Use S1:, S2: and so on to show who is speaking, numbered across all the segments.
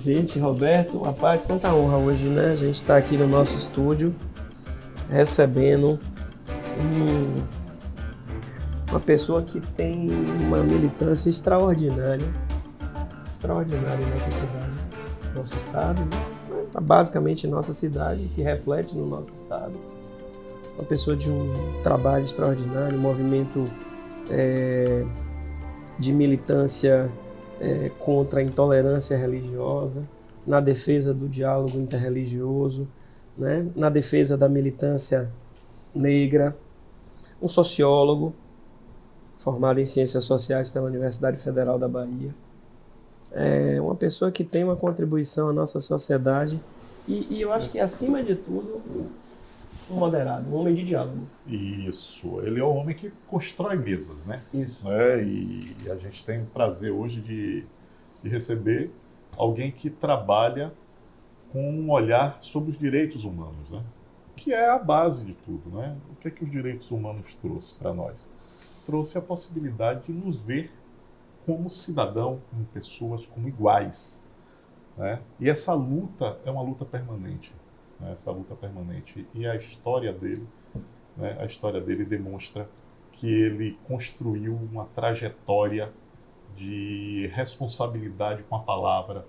S1: Gente, Roberto, rapaz, quanta honra hoje, né? A gente está aqui no nosso estúdio recebendo uma pessoa que tem uma militância extraordinária em nossa cidade, nosso estado, né? Basicamente nossa cidade, que reflete no nosso estado. Uma pessoa de um trabalho extraordinário, um movimento de militância contra a intolerância religiosa, na defesa do diálogo interreligioso, né? Na defesa da militância negra, um sociólogo formado em Ciências Sociais pela Universidade Federal da Bahia. É uma pessoa que tem uma contribuição à nossa sociedade e eu acho que, acima de tudo, um moderado, um homem de diálogo.
S2: Isso, ele é um homem que constrói mesas, né?
S1: Isso.
S2: E a gente tem o prazer hoje de receber alguém que trabalha com um olhar sobre os direitos humanos, né? Que é a base de tudo, né? O que é que os direitos humanos trouxe para nós? Trouxe a possibilidade de nos ver como cidadão, como pessoas, como iguais, né? E essa luta é uma luta permanente. Essa luta permanente, e a história dele, né, a história dele demonstra que ele construiu uma trajetória de responsabilidade com a palavra,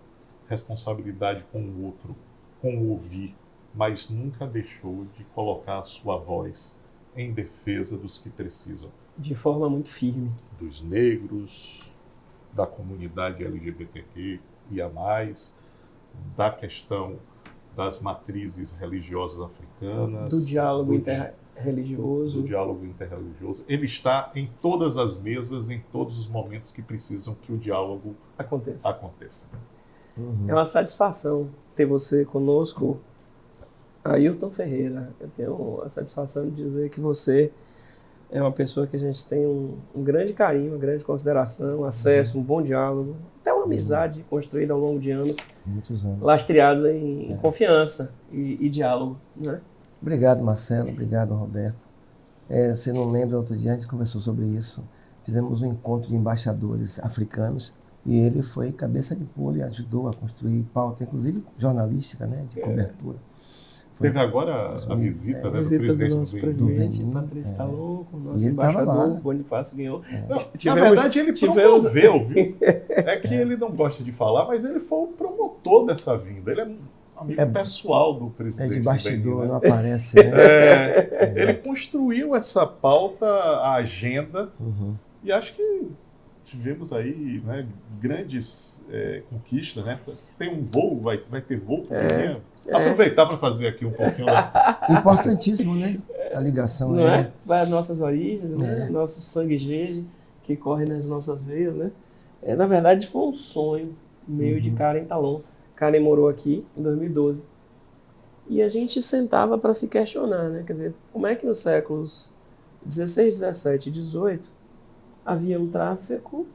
S2: responsabilidade com o outro, com o ouvir, mas nunca deixou de colocar a sua voz em defesa dos que precisam.
S1: De forma muito firme.
S2: Dos negros, da comunidade LGBTQ e a mais, da questão das matrizes religiosas africanas,
S1: do diálogo interreligioso.
S2: Do diálogo interreligioso. Ele está em todas as mesas, em todos os momentos que precisam que o diálogo aconteça.
S1: Uhum. É uma satisfação ter você conosco, Ailton Ferreira. Eu tenho a satisfação de dizer que você é uma pessoa que a gente tem um grande carinho, uma grande consideração, acesso, um bom diálogo, até uma amizade construída ao longo de anos.
S3: Muitos anos.
S1: Lastreados em confiança e diálogo, né?
S3: Obrigado, Marcelo. Obrigado, Roberto. Você não lembra, outro dia a gente conversou sobre isso. Fizemos um encontro de embaixadores africanos e ele foi cabeça de polo e ajudou a construir pauta, inclusive jornalística, né, de cobertura.
S2: Teve agora a visita, né,
S1: do nosso presidente, Patrícia Talon, com o nosso embaixador, Bonifácio Guion.
S2: Na verdade, ele promoveu, viu? É que ele não gosta de falar, mas ele foi o promotor dessa vinda. Ele é um amigo pessoal do presidente.
S3: É de bastidor,
S2: Benin, né?
S3: Não aparece, né?
S2: Ele construiu essa pauta, a agenda, e acho que tivemos aí, né, grandes conquistas, né? Tem um voo, vai ter voo para Benin. Aproveitar para fazer aqui um pouquinho.
S3: Importantíssimo, né? A ligação.
S1: Não é? Vai às nossas origens, né? Nosso sangue jeje que corre nas nossas veias, né? Na verdade, foi um sonho meio de Karen Talon. Karen morou aqui em 2012. E a gente sentava para se questionar, né? Quer dizer, como é que nos séculos 16, 17 e 18 havia um tráfico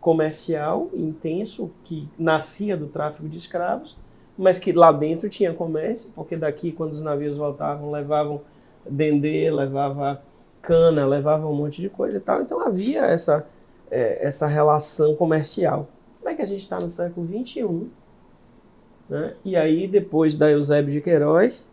S1: comercial intenso que nascia do tráfico de escravos, mas que lá dentro tinha comércio, porque daqui, quando os navios voltavam, levavam dendê, levava cana, levava um monte de coisa e tal. Então havia essa relação comercial. Como é que a gente está no século XXI? Né? E aí, depois da Eusébio de Queiroz,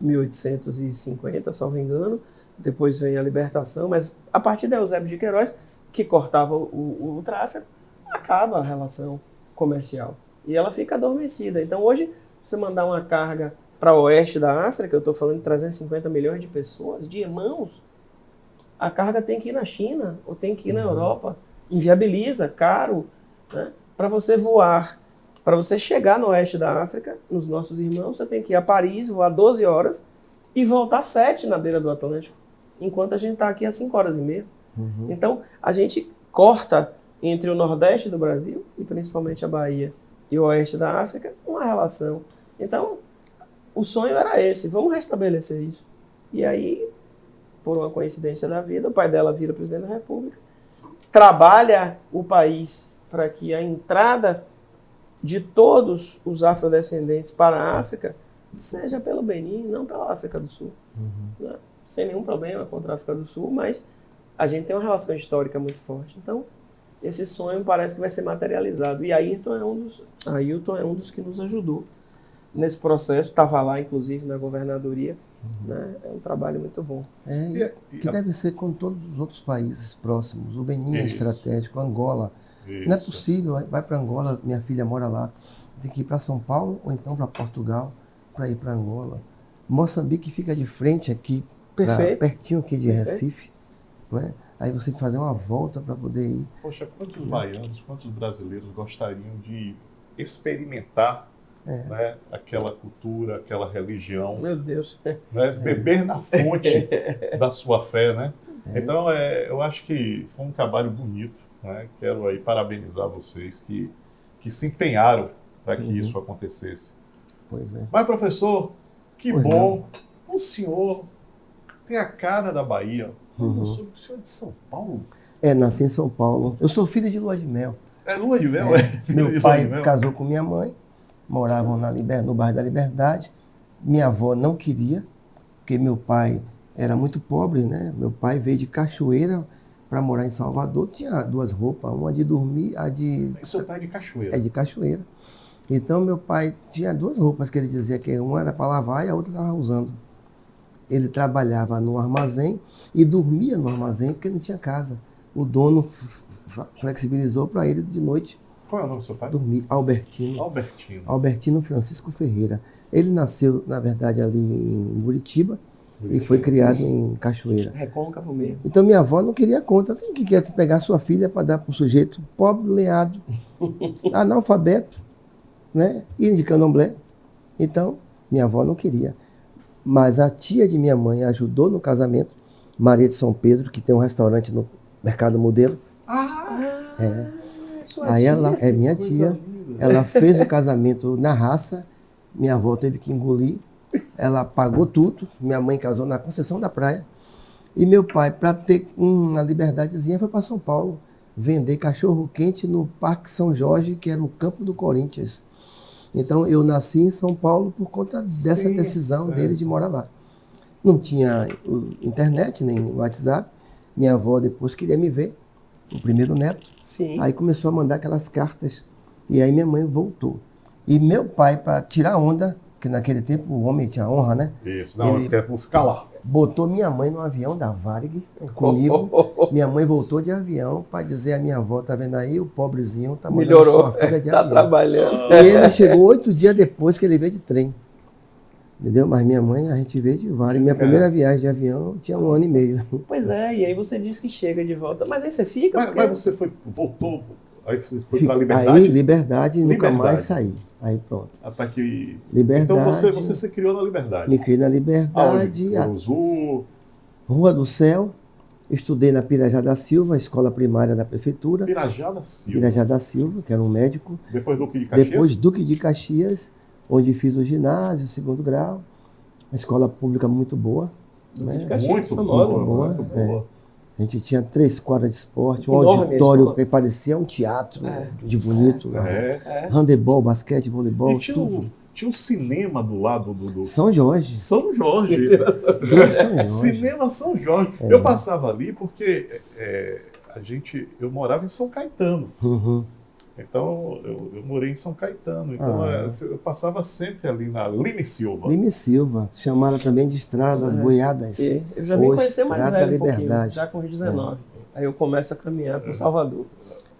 S1: 1850, salvo engano, depois vem a libertação, mas a partir da Eusébio de Queiroz, que cortava o tráfego, acaba a relação comercial. E ela fica adormecida. Então hoje, você mandar uma carga para o oeste da África, eu estou falando de 350 milhões de pessoas, de irmãos, a carga tem que ir na China, ou tem que ir na Europa. Inviabiliza, caro, né? Para você voar, para você chegar no oeste da África, nos nossos irmãos, você tem que ir a Paris, voar 12 horas e voltar 7 na beira do Atlântico, enquanto a gente está aqui a 5 horas e meia. Então, a gente corta entre o nordeste do Brasil, e principalmente a Bahia, e o oeste da África, uma relação. Então, o sonho era esse, vamos restabelecer isso. E aí, por uma coincidência da vida, o pai dela vira presidente da República, trabalha o país para que a entrada de todos os afrodescendentes para a África seja pelo Benin, não pela África do Sul. Né? Sem nenhum problema contra a África do Sul, mas a gente tem uma relação histórica muito forte. Então, esse sonho parece que vai ser materializado. E Ayrton é um dos que nos ajudou nesse processo. Estava lá, inclusive, na governadoria. Né? É um trabalho muito bom.
S3: Que deve ser com todos os outros países próximos. O Benin é estratégico, Angola.
S2: Isso.
S3: Não é possível, vai para Angola, minha filha mora lá, tem que ir para São Paulo ou então para Portugal para ir para Angola. Moçambique fica de frente aqui, pertinho aqui de Recife. Né? Aí você tem que fazer uma volta para poder ir.
S2: Poxa, quantos baianos, quantos brasileiros gostariam de experimentar né, aquela cultura, aquela religião?
S1: Meu Deus.
S2: Né, beber na fonte da sua fé, né? Então, eu acho que foi um trabalho bonito. Né? Quero aí parabenizar vocês que se empenharam para que isso acontecesse.
S3: Pois é.
S2: Mas, professor, que
S3: Pois
S2: bom. O senhor tem a cara da Bahia. Eu sou o senhor de São Paulo.
S3: Nasci em São Paulo. Eu sou filho de lua de mel.
S2: É lua de mel?
S3: Meu pai casou com minha mãe, moravam no bairro da Liberdade. Minha avó não queria, porque meu pai era muito pobre, né? Meu pai veio de Cachoeira para morar em Salvador, tinha duas roupas, uma de dormir, a de...
S2: Seu pai é de Cachoeira?
S3: É de Cachoeira. Então, meu pai tinha duas roupas que ele dizia que uma era para lavar e a outra estava usando. Ele trabalhava no armazém e dormia no armazém porque não tinha casa. O dono flexibilizou para ele de noite.
S2: Qual é o nome do seu pai?
S3: Dormir. Albertino. Albertino Francisco Ferreira. Ele nasceu, na verdade, ali em Buritiba. E foi criado em Cachoeira.
S1: Recôncavo mesmo.
S3: Então minha avó não queria conta. Quem que quer pegar sua filha para dar para um sujeito pobre, leado, analfabeto, né? E de candomblé. Então, minha avó não queria. Mas a tia de minha mãe ajudou no casamento, Maria de São Pedro, que tem um restaurante no Mercado Modelo. Aí ela é minha tia. Ela fez o casamento na raça. Minha avó teve que engolir. Ela pagou tudo. Minha mãe casou na Conceição da Praia. E meu pai, para ter uma liberdadezinha, foi para São Paulo vender cachorro-quente no Parque São Jorge, que era o campo do Corinthians. Então, eu nasci em São Paulo por conta dessa decisão dele de morar lá. Não tinha internet, nem WhatsApp. Minha avó depois queria me ver, o primeiro neto.
S1: Sim.
S3: Aí começou a mandar aquelas cartas. E aí minha mãe voltou. E meu pai, para tirar onda, que naquele tempo o homem tinha honra, né?
S2: Isso, não, eu vou ficar lá.
S3: Botou minha mãe no avião da Varig comigo. Minha mãe voltou de avião para dizer à minha avó, tá vendo aí, o pobrezinho tá mandando
S1: melhorou,
S3: sua filha de
S1: tá
S3: avião.
S1: trabalhando.
S3: E ele chegou 8 dias depois que ele veio de trem. Entendeu? Mas minha mãe, a gente veio de Varig. Minha primeira viagem de avião tinha 1 ano e meio.
S1: Pois é, e aí você disse que chega de volta. Mas aí você fica...
S2: Mas você voltou... Aí você foi para Liberdade?
S3: Aí, Liberdade e nunca mais saí. Aí pronto.
S2: Até que...
S3: Liberdade.
S2: Então você se criou na Liberdade?
S3: Me criei na Liberdade. Rua do Céu. Estudei na Pirajá da Silva, escola primária da prefeitura.
S2: Pirajá da Silva?
S3: Pirajá da Silva, que era um médico.
S2: Depois Duque de Caxias?
S3: Depois Duque de Caxias, onde fiz o ginásio, 2º grau. Uma escola pública muito boa. Né?
S1: De Caxias,
S2: muito boa. Muito boa.
S3: A gente tinha 3 quadras de esporte, um auditório que parecia um teatro de bonito. Handebol, basquete, voleibol, tudo.
S2: Tinha um cinema do lado do...
S3: São Jorge.
S2: São Jorge. Cinema São Jorge. Eu passava ali porque eu morava em São Caetano. Então, eu morei em São Caetano. Então, eu passava sempre ali na Lime Silva.
S3: Lime Silva. Chamaram também de Estrada das Boiadas.
S1: Eu já vim conhecer mais velho
S3: Liberdade.
S1: Já com os 19. Aí eu começo a caminhar para o Salvador.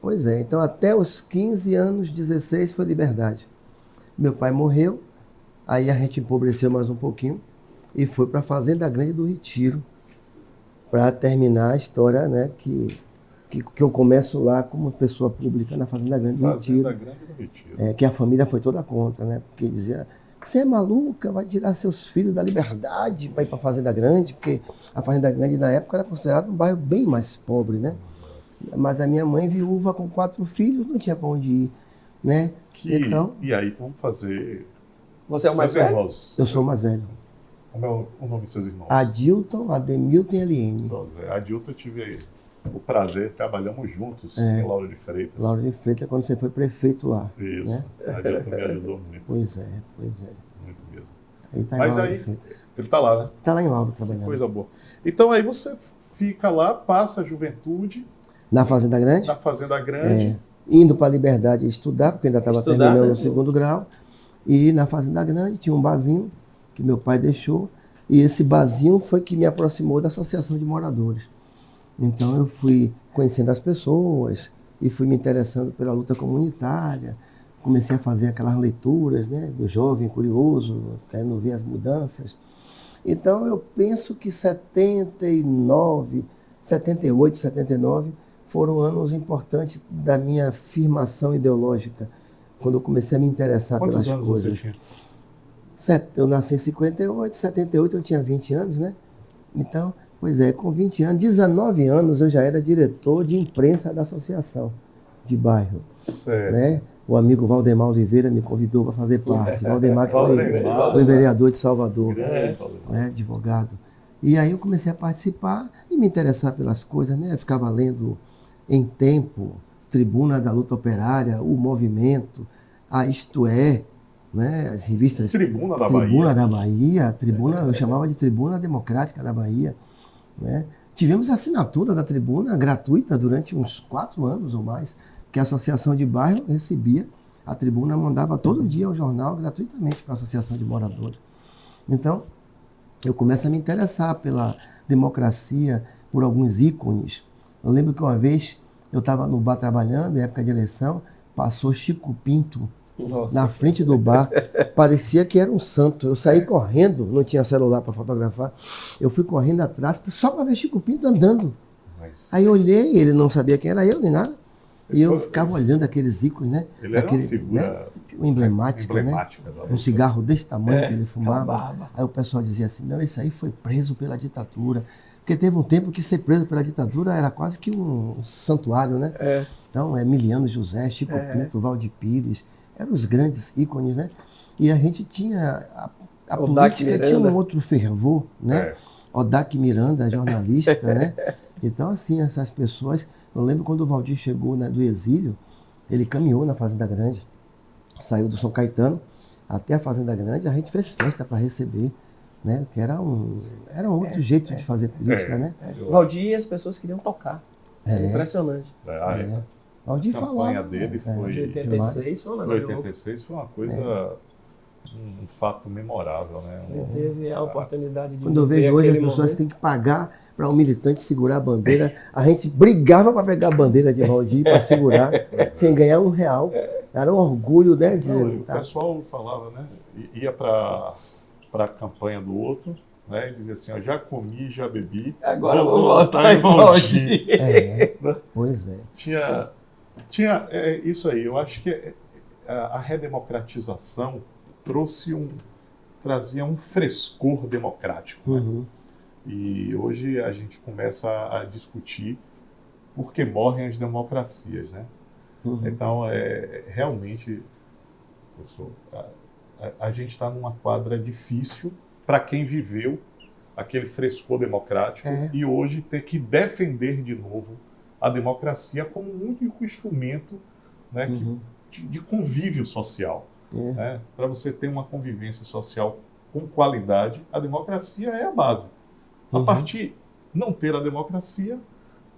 S3: Pois é. Então, até os 15 anos, 16, foi Liberdade. Meu pai morreu. Aí a gente empobreceu mais um pouquinho. E foi para a Fazenda Grande do Retiro. Para terminar a história, né, que eu começo lá como pessoa pública na Fazenda Grande do Retiro. Que a família foi toda contra, né? Porque dizia, você é maluca, vai tirar seus filhos da Liberdade para ir para a Fazenda Grande, porque a Fazenda Grande na época era considerada um bairro bem mais pobre, né? Mas a minha mãe, viúva com 4 filhos, não tinha para onde ir, né? Então,
S2: e aí, vamos fazer...
S1: Você é o mais velho?
S2: Irmãos.
S3: Eu sou o mais velho.
S2: Como é o nome dos seus irmãos?
S3: Adilton, Ademilton e Eliene.
S2: Adilton, eu tive o prazer, trabalhamos juntos em Lauro de Freitas.
S3: Lauro de Freitas, quando você foi prefeito lá.
S2: Isso, né? Adilton me ajudou muito.
S3: Pois é.
S2: Muito mesmo.
S3: Mas
S2: aí, ele está lá, né?
S3: Está lá em Lauro trabalhando.
S2: Coisa boa. Então aí você fica lá, passa a juventude.
S3: Na Fazenda Grande?
S2: Na Fazenda Grande.
S3: Indo para a Liberdade estudar, porque ainda estava terminando
S1: né?
S3: o segundo grau. E na Fazenda Grande tinha um barzinho que meu pai deixou. E esse barzinho foi que me aproximou da Associação de Moradores. Então eu fui conhecendo as pessoas e fui me interessando pela luta comunitária. Comecei a fazer aquelas leituras, né, do jovem curioso, querendo ver as mudanças. Então eu penso que 78, 79 foram anos importantes da minha afirmação ideológica, quando eu comecei a me interessar
S2: Quantos
S3: pelas
S2: anos
S3: coisas.
S2: você tinha?
S3: Eu nasci em 58, 78 eu tinha 20 anos, né? Então, pois é, com 20 anos, 19 anos eu já era diretor de imprensa da associação de bairro.
S2: Certo.
S3: Né? O amigo Valdemar Oliveira me convidou para fazer parte. Valdemar que foi vereador de Salvador, né? Advogado. E aí eu comecei a participar e me interessar pelas coisas, né? Eu ficava lendo Em Tempo, Tribuna da Luta Operária, O Movimento, a Isto É, né? As revistas
S2: Tribuna da
S3: Bahia, eu chamava de Tribuna Democrática da Bahia, né? Tivemos a assinatura da Tribuna gratuita durante uns 4 anos ou mais, que a Associação de Bairro recebia, a Tribuna mandava todo dia o jornal gratuitamente para a Associação de Moradores. Então, eu começo a me interessar pela democracia, por alguns ícones. Eu lembro que uma vez eu estava no bar trabalhando, em época de eleição, passou Chico Pinto na frente do bar, parecia que era um santo. Eu saí correndo, não tinha celular para fotografar, eu fui correndo atrás só para ver Chico Pinto andando. Aí eu olhei, ele não sabia quem era eu, nem nada. E eu ficava olhando aqueles ícones, né?
S2: Ele era uma figura
S3: emblemática, né? Um cigarro desse tamanho que ele fumava. Aí o pessoal dizia assim, não, esse aí foi preso pela ditadura. Porque teve um tempo que ser preso pela ditadura era quase que um santuário, né? Então, Emiliano José, Chico Pinto, Valdir Pires, eram os grandes ícones, né? E a gente tinha... A política tinha um outro fervor, né? Odac Miranda, jornalista, né? Então, assim, essas pessoas... Eu lembro quando o Valdir chegou, né, do exílio, ele caminhou na Fazenda Grande, saiu do São Caetano até a Fazenda Grande, a gente fez festa para receber, né? Que era um outro jeito de fazer política, né?
S1: O Valdir e as pessoas queriam tocar. Impressionante.
S3: Valdir
S2: A campanha
S3: falava,
S2: dele foi...
S1: De 86 foi um negócio.
S2: 86 foi uma coisa... Um fato memorável, né?
S1: Ele teve a oportunidade de...
S3: Quando eu vejo hoje as pessoas têm que pagar para um militante segurar a bandeira, a gente brigava para pegar a bandeira de Valdir para segurar, sem ganhar R$1. Era um orgulho, né?
S2: O pessoal falava, né? Ia para a campanha do outro, né? E dizia assim, ó, já comi, já bebi.
S1: Agora vou voltar em Valdir.
S3: Pois é.
S2: Tinha isso aí. Eu acho que a redemocratização trazia um frescor democrático. Né? E hoje a gente começa a discutir por que morrem as democracias. Né? Então, realmente, professor, a gente está numa quadra difícil para quem viveu aquele frescor democrático e hoje ter que defender de novo a democracia como um único instrumento, né, de convívio social. Né? Para você ter uma convivência social com qualidade, a democracia é a base. A partir de não ter a democracia,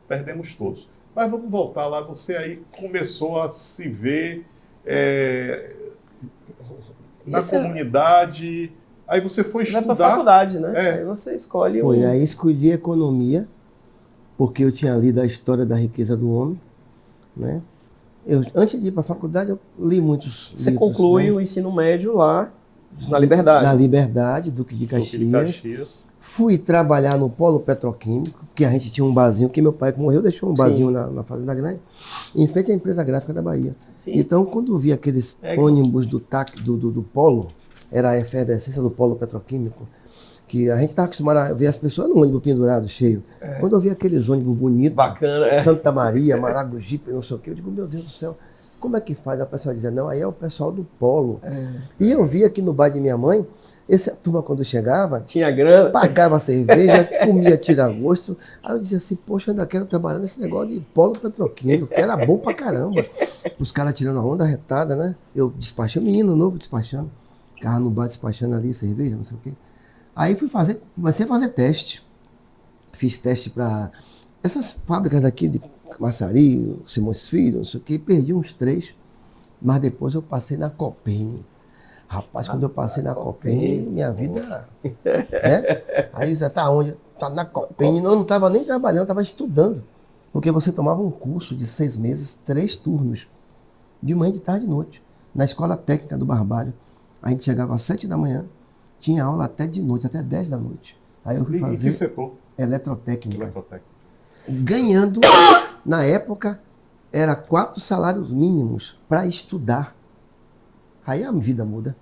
S2: perdemos todos. Mas vamos voltar lá, você aí começou a se ver na comunidade, aí você foi estudar...
S1: Vai para a faculdade, né? Aí você escolhe...
S3: Aí escolhi economia, porque eu tinha lido a história da riqueza do homem, né? Antes de ir para a faculdade, eu li muitos livros. Você
S1: conclui o ensino médio lá, na Liberdade.
S3: Na Liberdade, Duque de Caxias. Fui trabalhar no polo petroquímico, porque a gente tinha um barzinho, que meu pai que morreu deixou um barzinho na Fazenda Grande, em frente à empresa gráfica da Bahia. Sim. Então, quando eu vi aqueles ônibus do polo, era a efervescência do polo petroquímico, que a gente estava acostumado a ver as pessoas no ônibus pendurado, cheio. Quando eu vi aqueles ônibus bonitos,
S1: bacana,
S3: Santa Maria, Maragogipe, não sei o quê, eu digo, meu Deus do céu, como é que faz? A pessoa dizia, não, aí é o pessoal do polo. E eu vi aqui no bar de minha mãe, essa turma quando chegava,
S1: tinha grana,
S3: pagava cerveja, comia tira-gosto. Aí eu dizia assim, poxa, eu ainda quero trabalhar nesse negócio de polo petroquímico, que era bom pra caramba. Os caras tirando a onda retada, né? Eu despachando, menino novo despachando, ficava no bar despachando ali, cerveja, não sei o quê. Aí comecei a fazer teste. Fiz teste para essas fábricas daqui de Massari, Simões Filho, não sei o quê, perdi uns 3, mas depois eu passei na Copem. Rapaz, quando eu passei na Copem, minha vida... Né? Aí você tá onde? Tá na Copem. Não estava nem trabalhando, estava estudando. Porque você tomava um curso de 6 meses, 3 turnos, de manhã, de tarde e de noite, na Escola Técnica do Barbalho. A gente chegava às 7 da manhã, tinha aula até de noite, até 10 da noite. Aí eu fui fazer...
S2: E que setor?
S3: Eletrotécnica.
S2: Eletrotécnica.
S3: Ganhando, na época, era 4 salários mínimos para estudar. Aí a vida muda.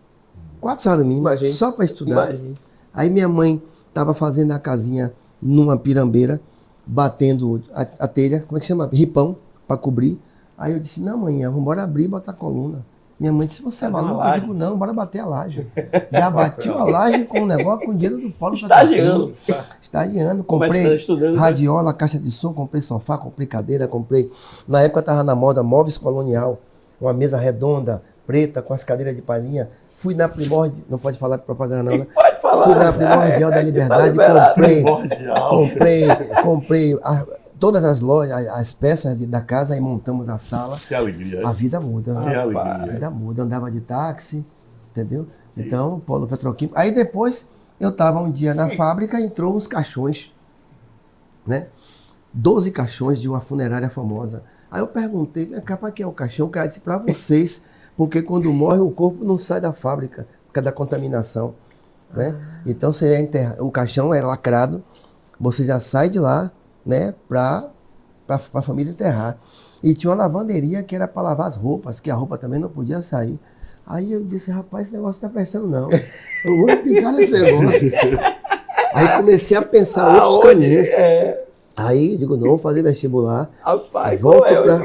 S3: 4 salários mínimos,
S1: Imagine.
S3: só para estudar.
S1: Imagine.
S3: Aí minha mãe estava fazendo a casinha numa pirambeira, batendo a telha, como é que chama? Ripão, para cobrir. Aí eu disse, não, mãe, vamos embora abrir e botar a coluna. Minha mãe disse, você é
S1: Fazer uma
S3: maluco? Eu
S1: laje.
S3: digo, não, bora bater a laje. Já bati a laje com o negócio, com o dinheiro do Paulo.
S1: Estagiando.
S3: Estagiando.
S1: Começando,
S3: Comprei
S1: estudando.
S3: radiola, caixa de som, comprei sofá, comprei cadeira, comprei... Na época estava na moda móveis colonial, uma mesa redonda, preta, com as cadeiras de palhinha. Fui na Primórdia, não pode falar de propaganda não, né?
S1: Pode falar.
S3: Fui na Primordial da Liberdade,
S1: liberado.
S3: comprei todas as lojas, as peças da casa e montamos a sala.
S2: Que alegria.
S3: A vida muda.
S2: Que
S3: Né? A
S2: alegria.
S3: vida muda. Andava de táxi, entendeu? Então, polo petroquímico. Aí depois eu estava um dia na fábrica e entrou uns caixões, né? 12 caixões de uma funerária famosa. Aí eu perguntei, para que é o caixão? O cara disse, para vocês, porque quando morre o corpo não sai da fábrica, por causa da contaminação. Né? Então o caixão é lacrado, você já sai de lá, né, para a família enterrar. E tinha uma lavanderia que era para lavar as roupas, que a roupa também não podia sair. Aí eu disse, rapaz, esse negócio não está prestando não. Eu vou picar nesse negócio. Aí comecei a pensar outros caminhos. Aí eu digo, não, vou fazer vestibular,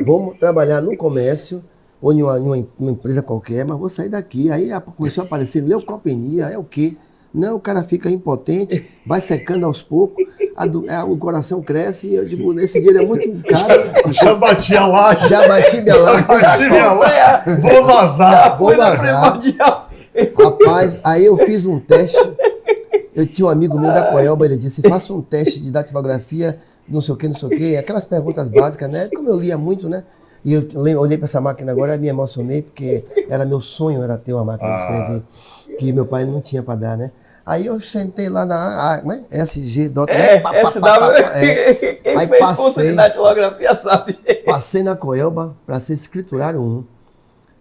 S3: vamos trabalhar no comércio ou em uma empresa qualquer, mas vou sair daqui. Aí começou a aparecer leucopenia, é o quê? Não, o cara fica impotente, vai secando aos poucos, o coração cresce, e eu digo, esse dinheiro é muito caro.
S2: Já bati a laje.
S3: Já bati minha laje.
S2: Vou vazar.
S3: Vou vazar. Rapaz, aí eu fiz um teste. Eu tinha um amigo meu da Coelba, ele disse, faça um teste de datilografia, não sei o que, aquelas perguntas básicas, né? Como eu lia muito, né? E eu olhei para essa máquina agora e me emocionei, porque era meu sonho, era ter uma máquina de escrever, que meu pai não tinha para dar, né? Aí eu sentei lá na SG,
S1: Quem
S3: aí
S1: fez curso de datilografia sabe.
S3: Passei na Coelba para ser escriturário 1.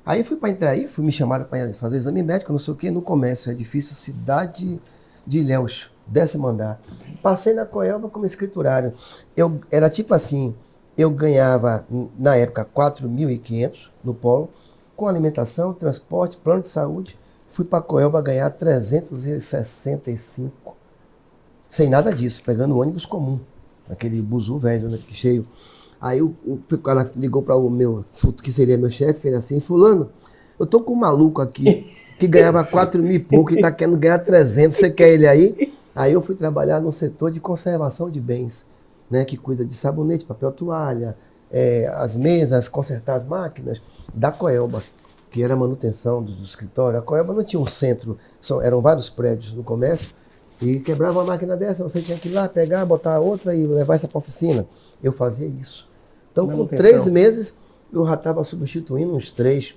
S3: Aí fui para entrar aí, fui me chamar para fazer exame médico, não sei o que, no comércio, edifício Cidade de Ilhéus, 10º andar. Passei na Coelba como escriturário. Era tipo assim, eu ganhava, na época, 4.500 no polo, com alimentação, transporte, plano de saúde. Fui para a Coelba ganhar 365, sem nada disso, pegando ônibus comum, aquele buzu velho, né, cheio. Aí o cara ligou para o meu, que seria meu chefe, fez assim, fulano, eu tô com um maluco aqui, que ganhava 4.000 e pouco e tá querendo ganhar 300, você quer ele aí? Aí eu fui trabalhar no setor de conservação de bens, né, que cuida de sabonete, papel toalha, as mesas, consertar as máquinas, da Coelba, que era a manutenção do escritório. A Coelba não tinha um centro, eram vários prédios no comércio, e quebrava uma máquina dessa, você tinha que ir lá, pegar, botar outra e levar essa para a oficina. Eu fazia isso. Então, com 3 meses, eu já estava substituindo uns 3.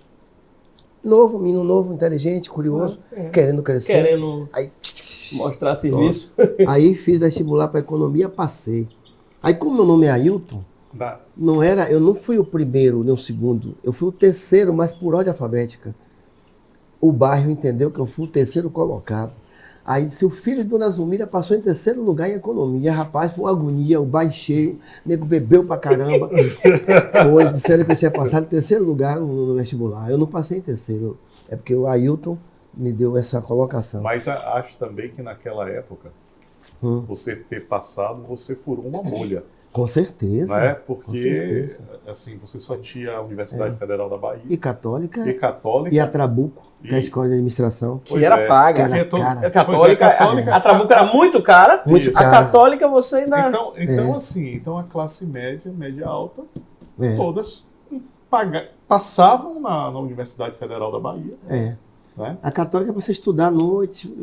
S3: Menino novo, inteligente, curioso, querendo crescer.
S1: Querendo
S3: aí,
S1: mostrar serviço.
S3: Aí fiz vestibular para economia, passei. Aí, como meu nome é Ailton, eu não fui o primeiro nem o segundo, eu fui o terceiro, mas por ordem alfabética. O bairro entendeu que eu fui o terceiro colocado. Aí, seu filho de Dona Zulmira passou em terceiro lugar em economia. Rapaz, foi uma agonia, o bairro cheio, o nego bebeu pra caramba. Disseram que eu tinha passado em terceiro lugar no vestibular. Eu não passei em terceiro, é porque o Ailton me deu essa colocação.
S2: Mas acho também que naquela época, você ter passado, você furou uma bolha.
S3: Com certeza.
S2: Não é? Porque assim, você só tinha a Universidade Federal da Bahia.
S3: E Católica.
S2: E
S3: a Trabuco, que é a escola de administração.
S1: Que era paga.
S3: Era cara.
S1: A Católica, a Trabuco era muito cara.
S3: Muito cara.
S1: A Católica você ainda...
S2: Então assim, a classe média alta, todas passavam na Universidade Federal da Bahia. Né?
S3: A Católica é para você estudar à noite.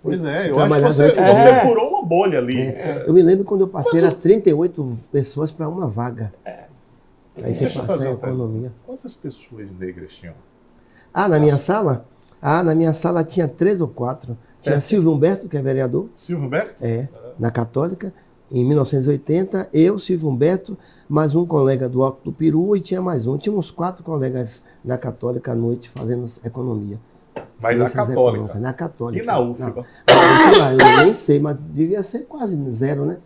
S2: Pois é, eu acho que você furou uma bolha ali.
S3: Eu me lembro quando eu passei, era 38 pessoas para uma vaga. Aí você
S2: Deixa eu
S3: passa
S2: fazer
S3: em
S2: uma pergunta.
S3: economia.
S2: Quantas pessoas negras tinham?
S3: Ah, na minha sala? Ah, na minha sala tinha 3 ou 4. Tinha Silvio Humberto, que é vereador,
S2: Silvio Humberto?
S3: na Católica, em 1980. Eu, Silvio Humberto, mais um colega do Alto do Peru e tinha mais um. Tinha uns 4 colegas na Católica à noite fazendo economia.
S2: Mas na
S3: Ciências
S2: Católica.
S3: econômicas, na Católica.
S2: E na UFBA?
S3: Não. Sei lá, eu nem sei, mas devia ser quase zero, né?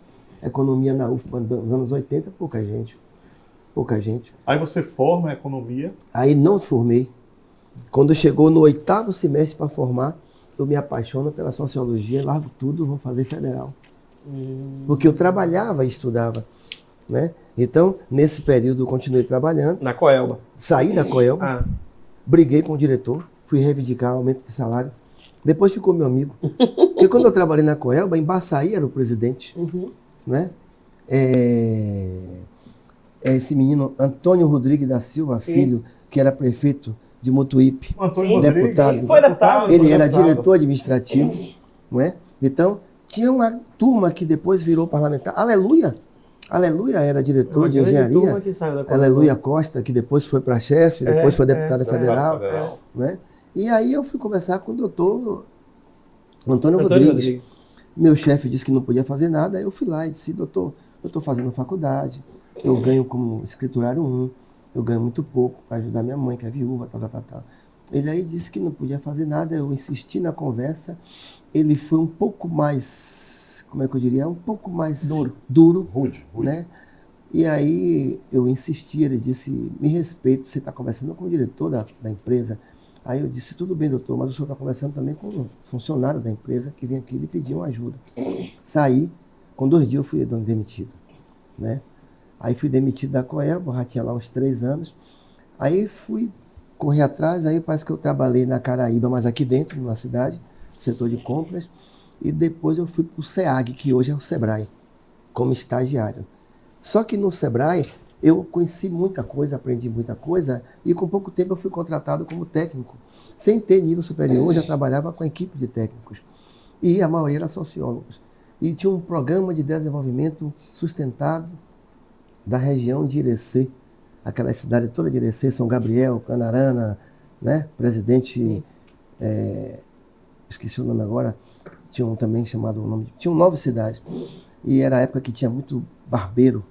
S3: Economia na UFBA nos anos 80, pouca gente. Pouca gente.
S2: Aí você forma em economia.
S3: Aí não formei. Quando chegou no 8º semestre para formar, eu me apaixono pela sociologia, largo tudo, vou fazer federal. Porque eu trabalhava e estudava, né? Então, nesse período eu continuei trabalhando,
S1: Na Coelba.
S3: saí da Coelba,
S1: Ah,
S3: briguei com o diretor, fui reivindicar aumento de salário. Depois ficou meu amigo. Porque quando eu trabalhei na Coelba, Embaçaí era o presidente, né? Esse menino, Antônio Rodrigues da Silva, filho, que era prefeito de Mutuípe,
S2: Antônio Rodrigues.
S3: deputado.
S1: Foi deputado.
S3: Ele era
S2: deputado.
S3: diretor administrativo, não é? Então, tinha uma turma que depois virou parlamentar. Aleluia! Aleluia era diretor
S1: Uma
S3: de
S1: grande turma
S3: engenharia.
S1: que saiu da Coelba.
S3: Aleluia Costa, que depois foi para chefe, depois foi deputada federal.
S2: federal.
S3: Né? E aí eu fui conversar com o doutor Antônio
S1: Antônio
S3: Rodrigues.
S1: Rodrigues.
S3: Meu chefe disse que não podia fazer nada, aí eu fui lá e disse, doutor, eu estou fazendo faculdade, eu ganho como escriturário 1, eu ganho muito pouco para ajudar minha mãe, que é viúva, tal. Ele aí disse que não podia fazer nada, eu insisti na conversa, ele foi um pouco mais, como é que eu diria, um pouco mais duro,
S2: Rude.
S3: né? E aí eu insisti, ele disse, me respeite, você está conversando com o diretor da empresa. Aí eu disse, tudo bem, doutor, mas o senhor está conversando também com um funcionário da empresa que vem aqui lhe pedir uma ajuda. Saí, com 2 dias eu fui demitido, né? Aí fui demitido da Coelba, já tinha lá uns 3 anos. Aí fui correr atrás, aí parece que eu trabalhei na Caraíba, mas aqui dentro, na cidade, setor de compras. E depois eu fui para o SEAG, que hoje é o Sebrae, como estagiário. Só que no Sebrae eu conheci muita coisa, aprendi muita coisa, e com pouco tempo eu fui contratado como técnico. Sem ter nível superior, eu já trabalhava com a equipe de técnicos. E a maioria era sociólogos. E tinha um programa de desenvolvimento sustentado da região de Irecê, aquela cidade toda de Irecê, São Gabriel, Canarana, né? Presidente, esqueci o nome agora, tinha um também chamado, tinham 9 cidades. E era a época que tinha muito barbeiro,